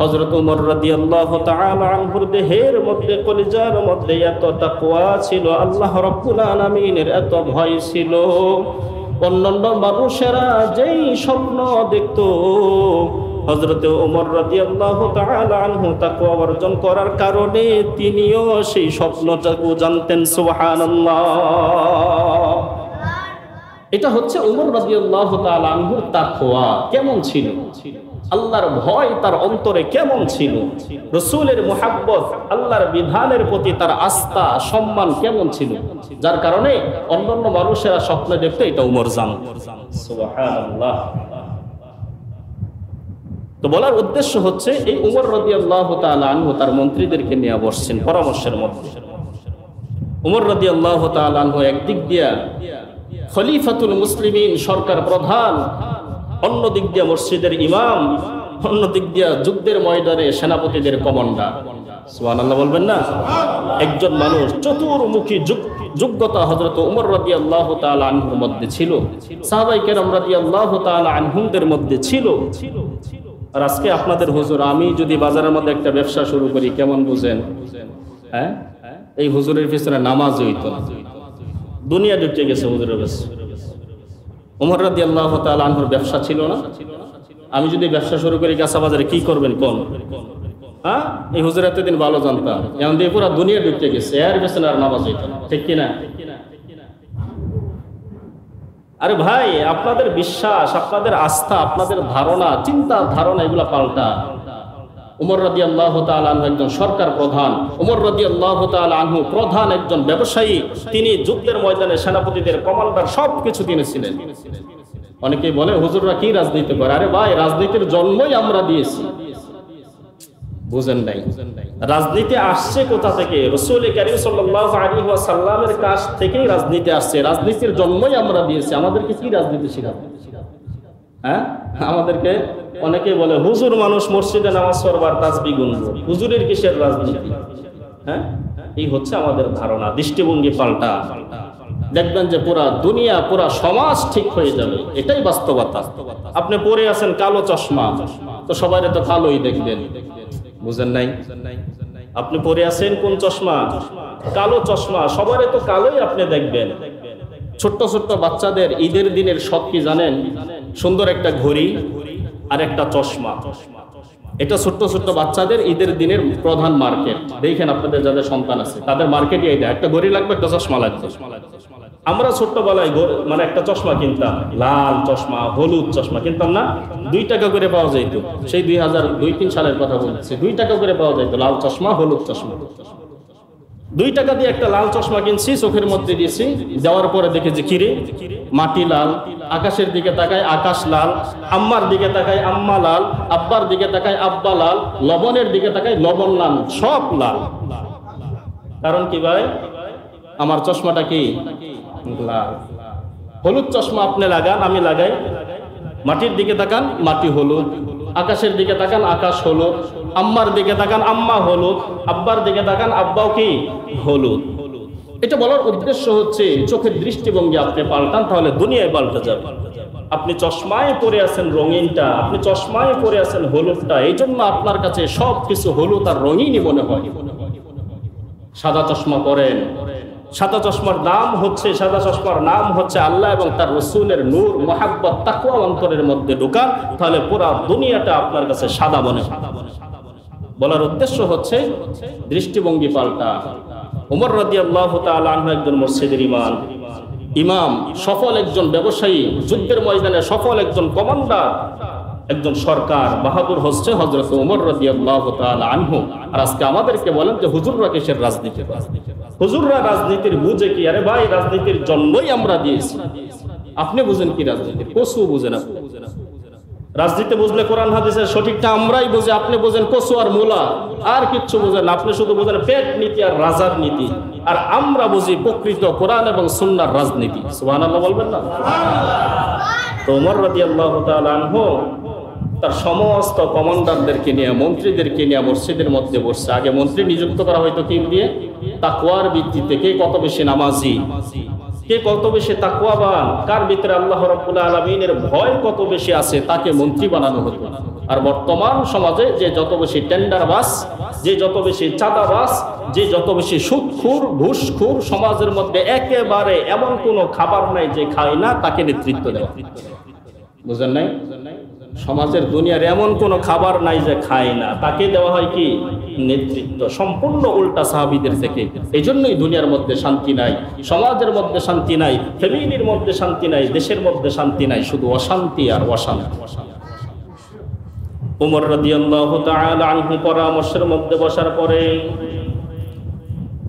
হযরত ওমর রাদিয়াল্লাহু তাআলা আনহুর দেহের মধ্যে, কলিজার মধ্যে এত তাকওয়া ছিল, আল্লাহ রাব্বুল আলামিনের এত ভয় ছিল। অন্যান্য মানুষেরা যেই স্বপ্ন দেখত, হযরত ওমর রাদিয়াল্লাহু তাআলা আনহু তাকওয়া অর্জন করার কারণে তিনিও সেই স্বপ্নটাকে জানতেন। সুবহানাল্লাহ। এটা হচ্ছে ওমর রাদিয়াল্লাহু তাআলা আনহুর তাকওয়া কেমন ছিল, আল্লাহর ভয় তার অন্তরে কেমন ছিল, রাসূলের মুহাব্বত, আল্লাহর বিধানের প্রতি তার আস্থা সম্মান কেমন ছিল, যার কারণে অন্যান্য মানুষেরা স্বপ্ন দেখতো এটা ওমর জানত। সুবহানাল্লাহ। তো বলার উদ্দেশ্য হচ্ছে এই ওমর রাদিয়াল্লাহু তাআলা আনহু তার মন্ত্রীদেরকে নিয়ে বসছেন পরামর্শের মধ্যে। ওমর রাদিয়াল্লাহু তাআলা আনহু একদিক দিয়া খলিফাতুল মুসলিমিন, সরকার প্রধান, অন্য দিক দিয়া মসজিদের ইমাম, অন্য দিক দিয়া যুদ্ধের ময়দানে সেনাপতিদের কমান্ডার। সুবহানাল্লাহ বলবেন না? একজন মানুষ চতুর্মুখী যোগ্যতা হযরত ওমর রাদিয়াল্লাহু তাআলা আনহুর মধ্যে ছিল, সাহাবায়ে কেরাম রাদিয়াল্লাহু তাআলা আনহুমদের মধ্যে ছিল। আর আজকে আপনাদের হুজুর, আমি যদি বাজারের মধ্যে একটা ব্যবসা শুরু করি, কেমন বুঝেন? হ্যাঁ, এই হুজুরের পিছনে নামাজ হইতো না, দুনিয়া ঢুকে গেছে হুজুরের কাছে। ওমর রাদিয়াল্লাহু তাআলা আনহুর ব্যবসা ছিল না? আমি যদি ব্যবসা শুরু করি কাঁচা বাজারে, কি করবেন কোন? হ্যাঁ, এই হুজুর এতদিন ভালো জানতাম, এখন দিয়ে পুরো দুনিয়া ঢুকে গেছে, এর পিছনে আর নামাজ হইতো না, ঠিক কিনা? আরে ভাই, আপনাদের বিশ্বাস, আপনাদের আস্থা, আপনাদের ধারণা, চিন্তা ধারণা, এগুলা পাল্টা। উমর রাদিয়াল্লাহু তাআলা আনহু একজন সরকার প্রধান, উমর রাদিয়াল্লাহু তাআলা আনহু প্রধান একজন ব্যবসায়ী, তিনি যুদ্ধের ময়দানে সেনাপতিদের কমান্ডার সবকিছু তিনি ছিলেন। অনেকেই বলে হুজুররা কি রাজনীতি করে? আরে ভাই, রাজনীতির জন্মই আমরা দিয়েছি। বুঝেন নাই? রাজনীতি আসছে কোথা থেকে? রাসূল কারীম সাল্লাল্লাহু আলাইহি ওয়াসাল্লামের কাছ থেকেই রাজনীতি আসছে। রাজনীতির জন্মই আমরা দিয়েছি। আমাদেরকে কি রাজনীতি শেখাবে? হ্যাঁ, আমাদেরকে অনেকেই বলে হুজুর মানুষ মসজিদে নামাজ পড়বার তাসবিহ গুনবো, হুজুরের কিসের রাজনীতি? হ্যাঁ, এই হচ্ছে আমাদের ধারণা। দৃষ্টিভঙ্গি পাল্টা, দেখবেন যে পুরা দুনিয়া, পুরা সমাজ ঠিক হয়ে যাবে। এটাই বাস্তবতা। আপনি পরে আছেন কালো চশমা, তো সবাই তো কালোই দেখবেন। বুঝেন নাই? আপনি পরে আছেন কোন চশমা? কালো চশমা, সবারই তো কালোই আপনি দেখবেন। ছোট্ট ছোট্ট বাচ্চাদের ঈদের দিনের শখ কি জানেন? সুন্দর একটা ঘড়ি আর একটা চশমা। এটা ছোট্ট ছোট্ট বাচ্চাদের ঈদের দিনের প্রধান মার্কেট। দেখেন আপনাদের যাদের সন্তান আছে তাদের মার্কেটই এটা, একটা ঘড়ি লাগবে, একটা চশমা লাগবে। আমরা ছোট্টবেলায় মানে একটা চশমা কিনতাম, লাল চশমা, হলুদ চশমা কিনতাম না? 2 টাকা করে পাওয়া যাইতো। সেই 2002-3 সালের কথা বলছি। 2 টাকা করে পাওয়া যাইতো লাল চশমা, হলুদ চশমা। 2 টাকা দিয়ে একটা লাল চশমা কিনছি, চোখের মধ্যে দিয়েছি, দেওয়ার পরে দেখে যে কিরে মাটি লাল, আকাশের দিকে তাকায় আকাশ লাল, আম্মার দিকে তাকায় আম্মা লাল, আব্বার দিকে তাকায় আব্বা লাল, লবণের দিকে তাকায় লবণ লাল, সব লাল। কারণ কি ভাই? আমার চশমাটা কি লাল। হলুদ চশমা আপনি লাগান, আমি লাগাই, মাটির দিকে তাকান মাটি হলুদ, আকাশের দিকে তাকান আকাশ হলুদ, আম্মার দিকে তাকান আম্মা হলুদ, আব্বার দিকে তাকান আব্বাও কি হলুদ। এটা বলার উদ্দেশ্য হচ্ছে চোখের দৃষ্টিভঙ্গি আপনি পাল্টান, তাহলে দুনিয়ায় পাল্টে যাবে। আপনি চশমায় পরে আছেন রঙিনটা, আপনি চশমায় পরে আছেন হলুদটা, এই জন্য আপনার কাছে সব কিছু হলুদ আর রঙিনই মনে হয়। সাদা চশমা পরেন, সাদা চশমার নাম হচ্ছে আল্লাহ এবং তার রাসূলের নূর, মুহাব্বত, তাকওয়া অন্তরের মধ্যে ঢোকান, তাহলে পুরো দুনিয়াটা আপনার কাছে সাদা মনে হয়। বলার উদ্দেশ্য হচ্ছে দৃষ্টিভঙ্গি পাল্টা। ওমর রাদিয়াল্লাহু তাআলা আনহু একজন মসজিদের ইমাম, সফল একজন ব্যবসায়ী, যুদ্ধের ময়দানে সফল একজন কমান্ডার, একজন সরকার, বাহাদুর হচ্ছে হযরত ওমর রাদিয়াল্লাহু তাআলা আনহু। আর আজকে আমাদেরকে বলেন যে হুজুররা কিসের রাজনীতি? হুজুররা রাজনীতির বুঝে কি? আরে ভাই, রাজনীতির জন্মই আমরা দিয়েছি। আপনি বুঝেন কি রাজনীতি? কসু বুঝেন আপনি। রাজনীতি বুঝলে কোরআন হাদিসের সঠিকটা আমরাই বুঝি, আপনি বুঝেন কসু আর মূলা, আর কিচ্ছু বুঝেন। আপনি শুধু বুঝেন পেট নীতি আর রাজার নীতি, আর আমরা বুঝি প্রকৃত কোরআন এবং সুন্নাহর রাজনীতি। সুবহানাল্লাহ বলবেন না? তো ওমর রাদিয়াল্লাহু তাআলা আনহু তার সমস্ত কমান্ডারদেরকে নিয়ে, মন্ত্রীদেরকে নিয়ে মসজিদের মধ্যে বসছে। আগে মন্ত্রী নিযুক্ত করা হয়তো কি দিয়ে? তাকওয়ার ভিত্তিতে। কে কত বেশি নামাজি, কে কত বেশি তাকওয়াবান, কার ভিতরে আল্লাহ রাব্বুল আলামিনের ভয় কত বেশি আছে, তাকে মন্ত্রী বানানো হতো। আর বর্তমান সমাজে যে যত বেশি টেন্ডারবাজ, যে যত বেশি চাঁদাবাজ, যে যত বেশি সুদখোর, ঘুষখোর, সমাজের মধ্যে একেবারে এমন কোনো খাবার নাই যে খায় না, তাকে নেতৃত্ব দেওয়া। বুঝেন নাই? সমাজের দুনিয়ার এমন কোনো খাবার নাই যে খায় না, তাকে দেওয়া হয় কি? নেতৃত্ব। সম্পূর্ণ উল্টা সাহাবীদের থেকে। এই জন্যই দুনিয়ার মধ্যে শান্তি নাই, সমাজের মধ্যে শান্তি নাই, ফ্যামিলির মধ্যে শান্তি নাই, দেশের মধ্যে শান্তি নাই, শুধু অশান্তি আর অশান্তি। ওমর রাদিয়াল্লাহু তাআলা আনহু পরামর্শের মধ্যে বসার পরে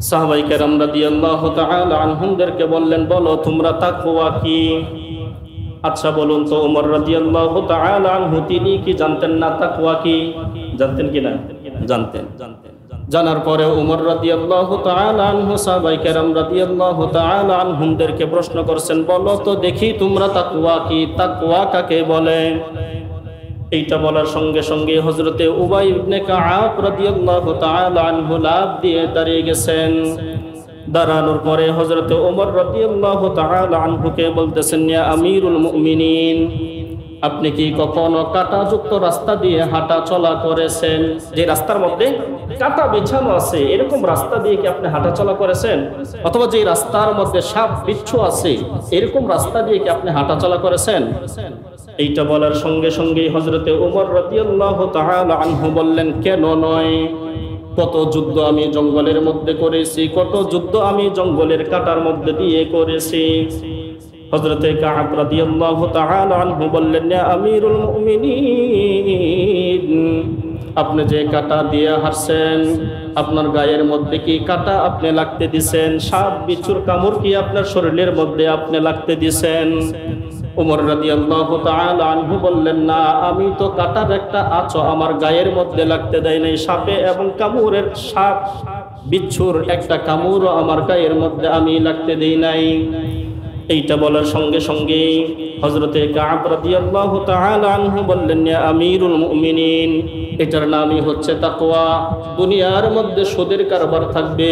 সাহাবায়ে কেরাম রাদিয়াল্লাহু তাআলা আনহুমদেরকে বললেন, বলো তোমরা তাকওয়া কি? আচ্ছা বলুন তো, ওমর রাদিয়াল্লাহু তাআলা আনহু তিনি কি জানতেন না তাকওয়া কি? জানতেন কি না? জানতেন। জানার পরে ওমর রাদিয়াল্লাহু তাআলা আনহু সাহাবায়ে কেরাম রাদিয়াল্লাহু তাআলা আনহুমদেরকে প্রশ্ন করছেন, বলো তো দেখি তোমরা তাকওয়া কি? তাকওয়া কাকে বলে? এইটা বলার সঙ্গে সঙ্গে হযরতে উবাই ইবনে কাআব রাদিয়াল্লাহু তাআলা আনহু লাফ দিয়ে দাঁড়িয়ে গেছেন। দাঁড়ানোর পরে হযরতে ওমর রাদিয়াল্লাহু তাআলা আনহুকে বলতেছেন, ইয়া আমিরুল মুমিনিন, আপনি কি কখনো কাঁটাযুক্ত রাস্তা দিয়ে হাঁটা চলা করেছেন? যে রাস্তার মধ্যে কাঁটা বিছানো আছে, এরকম রাস্তা দিয়ে কি আপনি হাঁটা চলা করেছেন? অথবা যে রাস্তার মধ্যে সাপ বিচ্ছু আছে, এরকম রাস্তা দিয়ে কি আপনি হাঁটা চলা করেছেন? এইটা বলার সঙ্গে সঙ্গেই হযরতে ওমর রাদিয়াল্লাহু তাআলা আনহু বললেন, কেন নয়? কত যুদ্ধ আমি জঙ্গলের মধ্যে করেছি, কত যুদ্ধ আমি জঙ্গলের কাঁটার মধ্যে দিয়ে করেছি। হযরতে কাব রাদিয়াল্লাহু তাআলা আনহু বললেন, ইয়া আমিরুল মুমিনিন, আপনি যে কাঁটা দিয়ে হারছেন, আপনার গায়ের মধ্যে কি কাঁটা আপনি লাগতে দিছেন? সাপ বিচ্ছুর কামড় কি আপনার শরীরের মধ্যে আপনি লাগতে দিছেন? ওমর রাদিয়াল্লাহু তাআলা আনহু বললেন, না, আমি তো কাঁটার একটা আঁচও আমার গায়ের মধ্যে লাগতে দেয় নাই। সাপে এবং কামড়ের সাপ বিচ্ছুর একটা কামড়ও আমার গায়ের মধ্যে আমি লাগতে দেই নাই। এইটা বলার সঙ্গে সঙ্গে হযরতে কাব রাদিয়াল্লাহু তাআলা আনহু বললেন, ইয়া আমিরুল মুমিনিন, এটার নামই হচ্ছে তাকওয়া। দুনিয়ার মধ্যে সুদের কারবার থাকবে,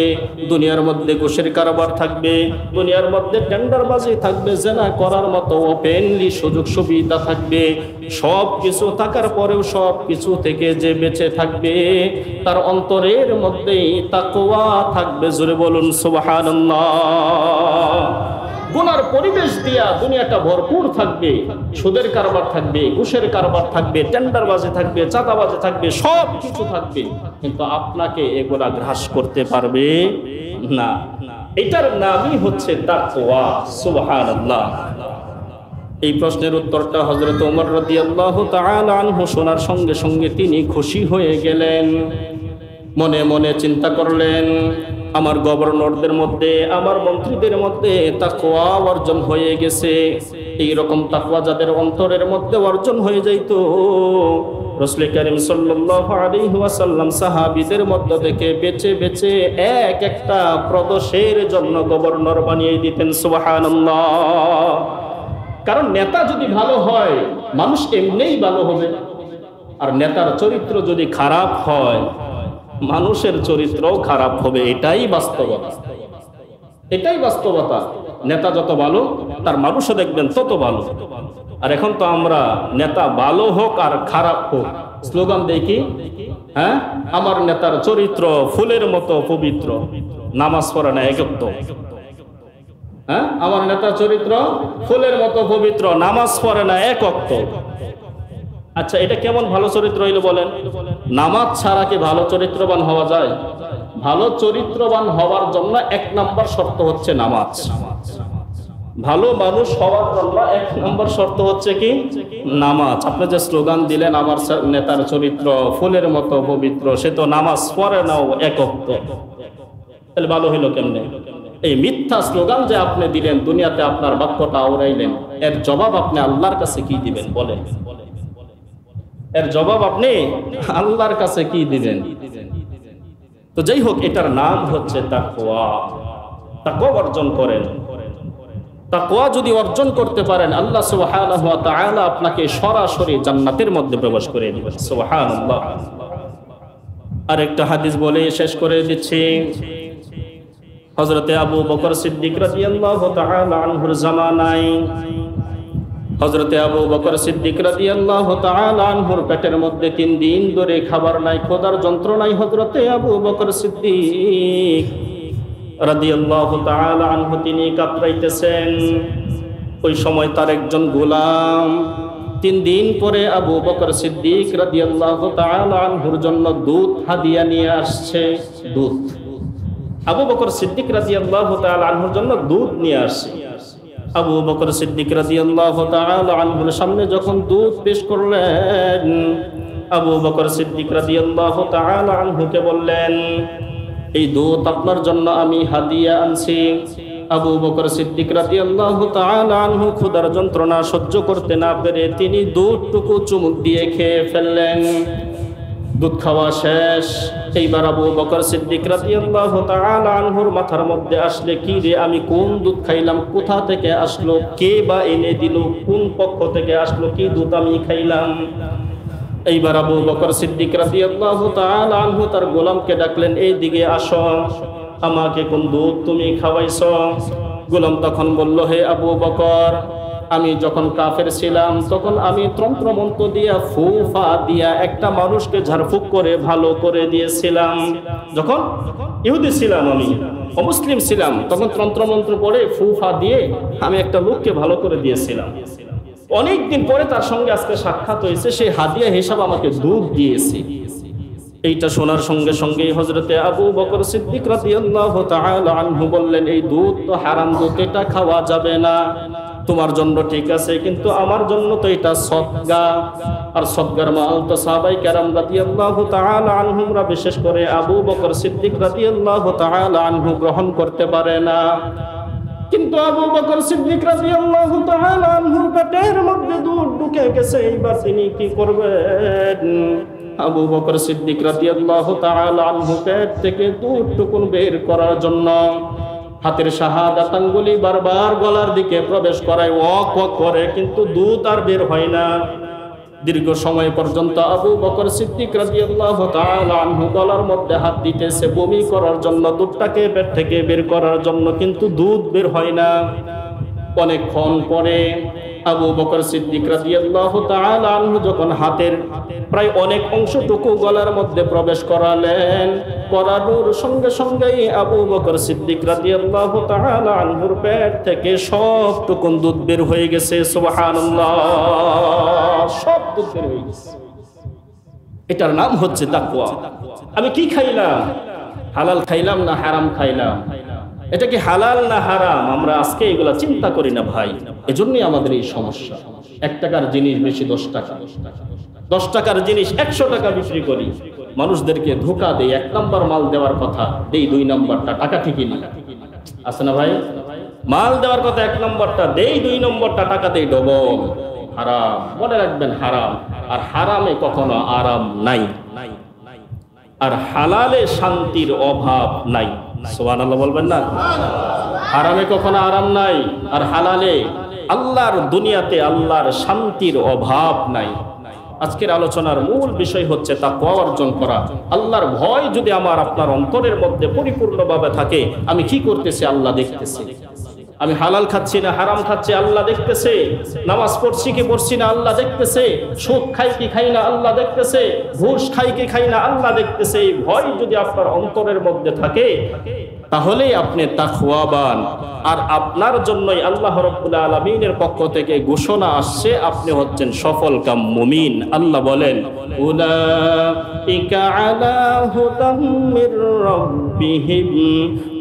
দুনিয়ার মধ্যে ঘুষের কারবার থাকবে, দুনিয়ার মধ্যে টেন্ডারবাজি থাকবে, জেনা করার মতো ওপেনলি সুযোগ সুবিধা থাকবে, সব কিছু থাকার পরেও সব কিছু থেকে যে বেঁচে থাকবে তার অন্তরের মধ্যেই তাকওয়া থাকবে। জোরে বলুন সুবহানাল্লাহ। গুনার পরিবেশ দিয়া দুনিয়াটা ভরপুর থাকবে, সুদের কারবার থাকবে, ঘুষের কারবার থাকবে, টেন্ডারবাজি থাকবে, চাঁদাবাজি থাকবে, সব কিছু থাকবে, কিন্তু আপনাকে এগুলা গ্রাস করতে পারবে না। এটার নামই হচ্ছে তাকওয়া। সুবহানাল্লাহ। এই প্রশ্নের উত্তরটা হযরত ওমর রাদিয়াল্লাহু তাআলা আনহু শোনার সঙ্গে সঙ্গে তিনি খুশি হয়ে গেলেন। মনে মনে চিন্তা করলেন, আমার গভর্নরদের মধ্যে, আমার মন্ত্রীদের মধ্যে তাকওয়া অর্জন হয়ে গেছে। এই রকম তাকওয়া যাদের অন্তরের মধ্যে অর্জন হয়ে যাইতো, রাসূল কারীম সাল্লাল্লাহু আলাইহি ওয়াসাল্লাম সাহাবীদের মধ্যে থেকে বেছে বেছে এক একটা প্রদেশের জন্য গভর্নর বানিয়ে দিতেন। সুবহানাল্লাহ। কারণ নেতা যদি ভালো হয় মানুষ এমনিই ভালো হবে, আর নেতার চরিত্র যদি খারাপ হয় মানুষের চরিত্রও খারাপ হবে। এটাই বাস্তবতা, এটাই বাস্তবতা। নেতা যত ভালো তার মানুষও দেখবেন তত ভালো। আর এখন তো আমরা নেতা ভালো হোক আর খারাপ হোক স্লোগান দেখি, হ্যাঁ, আমার নেতার চরিত্র ফুলের মতো পবিত্র, নামাজ পড়ে না এক ওয়াক্ত। হ্যাঁ, আমার নেতার চরিত্র ফুলের মতো পবিত্র, নামাজ পড়ে না এক ওয়াক্ত। আচ্ছা, এটা কেমন ভালো চরিত্র হইল বলেন? নামাজ ছাড়া কি ভালো চরিত্রবান হওয়া যায়? ভালো চরিত্রবান হওয়ার জন্য এক নাম্বার শর্ত হচ্ছে নামাজ। ভালো মানুষ হওয়ার জন্য এক নাম্বার শর্ত হচ্ছে কি? নামাজ। আপনি যে স্লোগান দিলেন আমার নেতার চরিত্র ফুলের মতো পবিত্র, সে তো নামাজ পড়ে নাও এক ওয়াক্ত, তাহলে ভালো হইল কেমনে? এই মিথ্যা স্লোগান যে আপনি দিলেন, দুনিয়াতে আপনার বাক্যটা আওড়াইলেন, এর জবাব আপনি আল্লাহর কাছে কি দিবেন বলেন? এর জবাব আপনি আল্লাহর কাছে কি দিবেন? তো যাই হোক, এটার নাম হচ্ছে তাকওয়া। তাকওয়া অর্জন করেন। তাকওয়া যদি অর্জন করতে পারেন, আল্লাহ সুবহানাহু ওয়া তাআলা আপনাকে সরাসরি জান্নাতের মধ্যে প্রবেশ করে দিবেন। সুবহানাল্লাহ। আরেকটা হাদিস বলে শেষ করে দিচ্ছি। হযরতে আবু বকর সিদ্দিক রাদিয়াল্লাহু তাআলা আনহুর জামানায় হযরতে আবু বকর সিদ্দিক রাদিয়াল্লাহু তাআলা আনহুর পেটের মধ্যে 3 দিন ধরে খাবার নাই, ক্ষুধার যন্ত্রণায় হযরতে আবু বকর সিদ্দিক রাদিয়াল্লাহু তাআলা আনহু তিনি কাতরাইতেছেন। ওই সময় তার একজন গোলাম 3 দিন পরে আবু বকর সিদ্দিক রাদিয়াল্লাহু তাআলা আনহুর জন্য দুধ হাদিয়া নিয়ে আসছে। দুধ আবু বকর সিদ্দিক রাদিয়াল্লাহু তাআলা আনহুর জন্য দুধ নিয়ে আসছে। আবু বকর সিদ্দিক রাদিয়াল্লাহু তাআলা আনহুর সামনে যখন দুধ পেশ করলেন, আবু বকর সিদ্দিক রাদিয়াল্লাহু তাআলা আনহুকে বললেন, এই দুধ আপনার জন্য আমি হাদিয়া আনছি। আবু বকর সিদ্দিক রাদিয়াল্লাহু তাআলা আনহু ক্ষুধার যন্ত্রণা সহ্য করতে না পেরে তিনি দুধটুকু চুমুক দিয়ে খেয়ে ফেললেন। দুধ খাওয়া শেষ। এইবার আবু বকর সিদ্দিক রাদিয়াল্লাহু তাআলা আনহুর মাথার মধ্যে আসলে, কি রে, আমি কোন দুধ খাইলাম, কোথা থেকে আসলো, কে বা এনে দিল, কোন পক্ষ থেকে আসলো, কি দুধ আমি খাইলাম? এইবার আবু বকর সিদ্দিক রাদিয়াল্লাহু তাআলা আনহু তার গোলামকে ডাকলেন, এই দিকে আসো, আমাকে কোন দুধ তুমি খাওয়াইছো? গোলাম তখন বলল, হে আবু বকর, আমি যখন কাফের ছিলাম তখন আমি তন্ত্রমন্ত্র দিয়া ফুফা দিয়া একটা মানুষকে ঝাড়ফুঁক করে ভালো করে দিয়েছিলাম। যখন ইহুদি ছিলাম, আমি অমুসলিম ছিলাম, তখন তন্ত্রমন্ত্র পড়ে ফুফা দিয়ে আমি একটা লোককে ভালো করে দিয়েছিলাম। অনেকদিন পরে তার সঙ্গে আজকে সাক্ষাৎ হয়েছে, সেই হাদিয়া হিসাবে আমাকে দুধ দিয়েছে। এইটা শোনার সঙ্গে সঙ্গেই হযরতে আবু বকর সিদ্দিক রাদিয়াল্লাহু তাআলা আনহু বললেন, এই দুধ তো হারাম দুধ, এটা খাওয়া যাবে না। তোমার জন্য ঠিক আছে, কিন্তু আমার জন্য তো এটা সদকা। আর সদকার মাল তো সাহাবায়ে কেরাম রাদিয়াল্লাহু তাআলা আনহুমরা, বিশেষ করে আবু বকর সিদ্দিক রাদিয়াল্লাহু তাআলা আনহু গ্রহণ করতে পারে না। কিন্তু আবু বকর সিদ্দিক রাদিয়াল্লাহু তাআলা আনহুর পেটের মধ্যে দুধ ঢুকে গেছে, এইবার তিনি কি করবেন? আবু বকর সিদ্দিক রাদিয়াল্লাহু তাআলা আনহু পেট থেকে দুধটুকুন বের করার জন্য হাতের শাহাদাত আঙ্গুলি বারবার গলার দিকে প্রবেশ করায়, ওয়াক ওয়াক করে, কিন্তু দুধ আর বের হয় না। দীর্ঘ সময় পর্যন্ত আবু বকর সিদ্দিক রাদিয়াল্লাহু তাআলা আনহু গলার মধ্যে হাত দিতেছে বমি করার জন্য, দুধটাকে পেট থেকে বের করার জন্য, কিন্তু দুধ বের হয় না। অনেকক্ষণ পরে আবু বকর সিদ্দিক রাদিয়াল্লাহু তাআলা আনহু যখন হাতের প্রায় অনেক অংশটুকু গলার মধ্যে প্রবেশ করালেন, করানোর সঙ্গে সঙ্গেই আবু বকর সিদ্দিক রাদিয়াল্লাহু তাআলা আনহুর পেট থেকে সবটুকু দুধ বের হয়ে গেছে। সুবহানাল্লাহ, সব দুধ বের হয়ে গেছে। এটার নাম হচ্ছে তাকওয়া। আমি কি খাইলাম? হালাল খাইলাম না হারাম খাইলাম? এটা কি হালাল না হারাম? আমরা আজকে এগুলা চিন্তা করি না ভাই। এজন্যই আমাদের এই সমস্যা। 1 টাকার জিনিস বেশি 10 টাকা, 10 টাকার জিনিস 100 টাকা বিক্রি করি, মানুষদেরকে ধোঁকা দেই। 1 নাম্বার মাল দেওয়ার কথা দেই, 2 নাম্বারটা টাকা ঠিকই না, আছে না ভাই? মাল দেওয়ার কথা 1 নাম্বারটা দেই, 2 নাম্বারটা টাকা দেই ডবল। হারাম, মনে রাখবেন হারাম। আর হারামে কখনো আরাম নাই, আর হালালে শান্তির অভাব নাই। সুবহানাল্লাহ বলবেন না? হারামে কখনো আরাম নাই, আর হালালে আল্লাহর দুনিয়াতে আল্লাহর শান্তির অভাব নাই। আজকের আলোচনার মূল বিষয় হচ্ছে তাকওয়া অর্জন করা। আল্লাহর ভয় যদি আমার আপনার অন্তরের মধ্যে পরিপূর্ণভাবে থাকে, আমি কি করতেছি আল্লাহ দেখতেছে। আমি হালাল খাচ্ছি না হারাম খাচ্ছি আল্লাহ দেখতেছে। নামাজ পড়ছি কি পড়ছি না আল্লাহ দেখতেছে। সুদ খাই কি খাই না আল্লাহ দেখতেছে। ঘুষ খাই কি খাই না আল্লাহ দেখতেছে। এই ভয় যদি আপনার অন্তরের মধ্যে থাকে, তাহলেই আপনি তাকওয়াবান। আর আপনার জন্যই আল্লাহ রাব্বুল আলামিনের পক্ষ থেকে ঘোষণা আসছে, আপনি হচ্ছেন সফলকাম মুমিন। আল্লাহ বলেন, উলাইকা আলা হুদাম মির রাব্বিহিম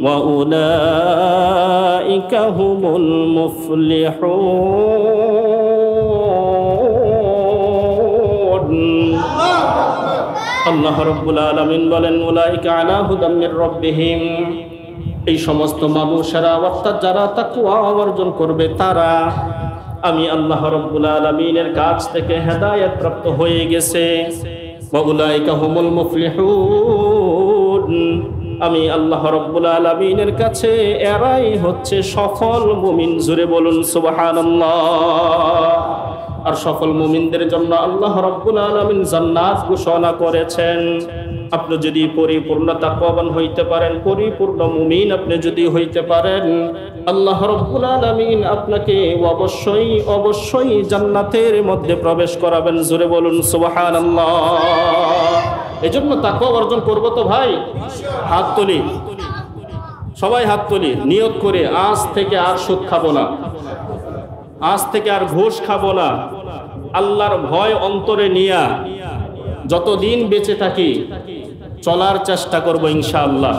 ওয়া উলাইকা হুমুল মুফলিহুন। আল্লাহ রাব্বুল আলামিন বলেন, উলাইকা আলা হুদাম মির রাব্বিহিম, এই সমস্ত মানুষেরা, অর্থাৎ যারা তাকওয়া অর্জন করবে, তারা আমি আল্লাহ রাব্বুল আলামিনের কাছ থেকে হেদায়েত প্রাপ্ত হয়ে গেছে। ওয়া উলাইকা হুমুল মুফলিহুন, আমি আল্লাহ রাব্বুল আলামিনের কাছে এরাই হচ্ছে সফল মুমিন। জোরে বলুন সুবহানাল্লাহ। আর সফল মুমিনদের জন্য আল্লাহ রাব্বুল আলামিন জান্নাত ঘোষণা করেছেন। আপনি যদি পরিপূর্ণ তাকওয়াবান হইতে পারেন, পরিপূর্ণ মুমিন আপনি যদি হইতে পারেন, আল্লাহ রাব্বুল আলামিন আপনাকে অবশ্যই অবশ্যই জান্নাতের মধ্যে প্রবেশ করাবেন। জোরে বলুন সুবহানাল্লাহ। এজন্য তাকওয়া অর্জন করব তো ভাই, হাত তুলি, সবাই হাত তুলি, নিয়ত করে আজ থেকে আর সুদ খাবো না, আজ থেকে আর ঘুষ খাবো না। আল্লাহর ভয় অন্তরে নিয়া যতদিন বেঁচে থাকি চলার চেষ্টা করব ইনশাআল্লাহ।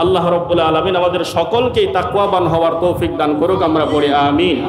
আল্লাহ রাব্বুল আলামিন আমাদের সকলকেই তাকওয়াবান হওয়ার তৌফিক দান করুক। আমরা পড়ি আমিন।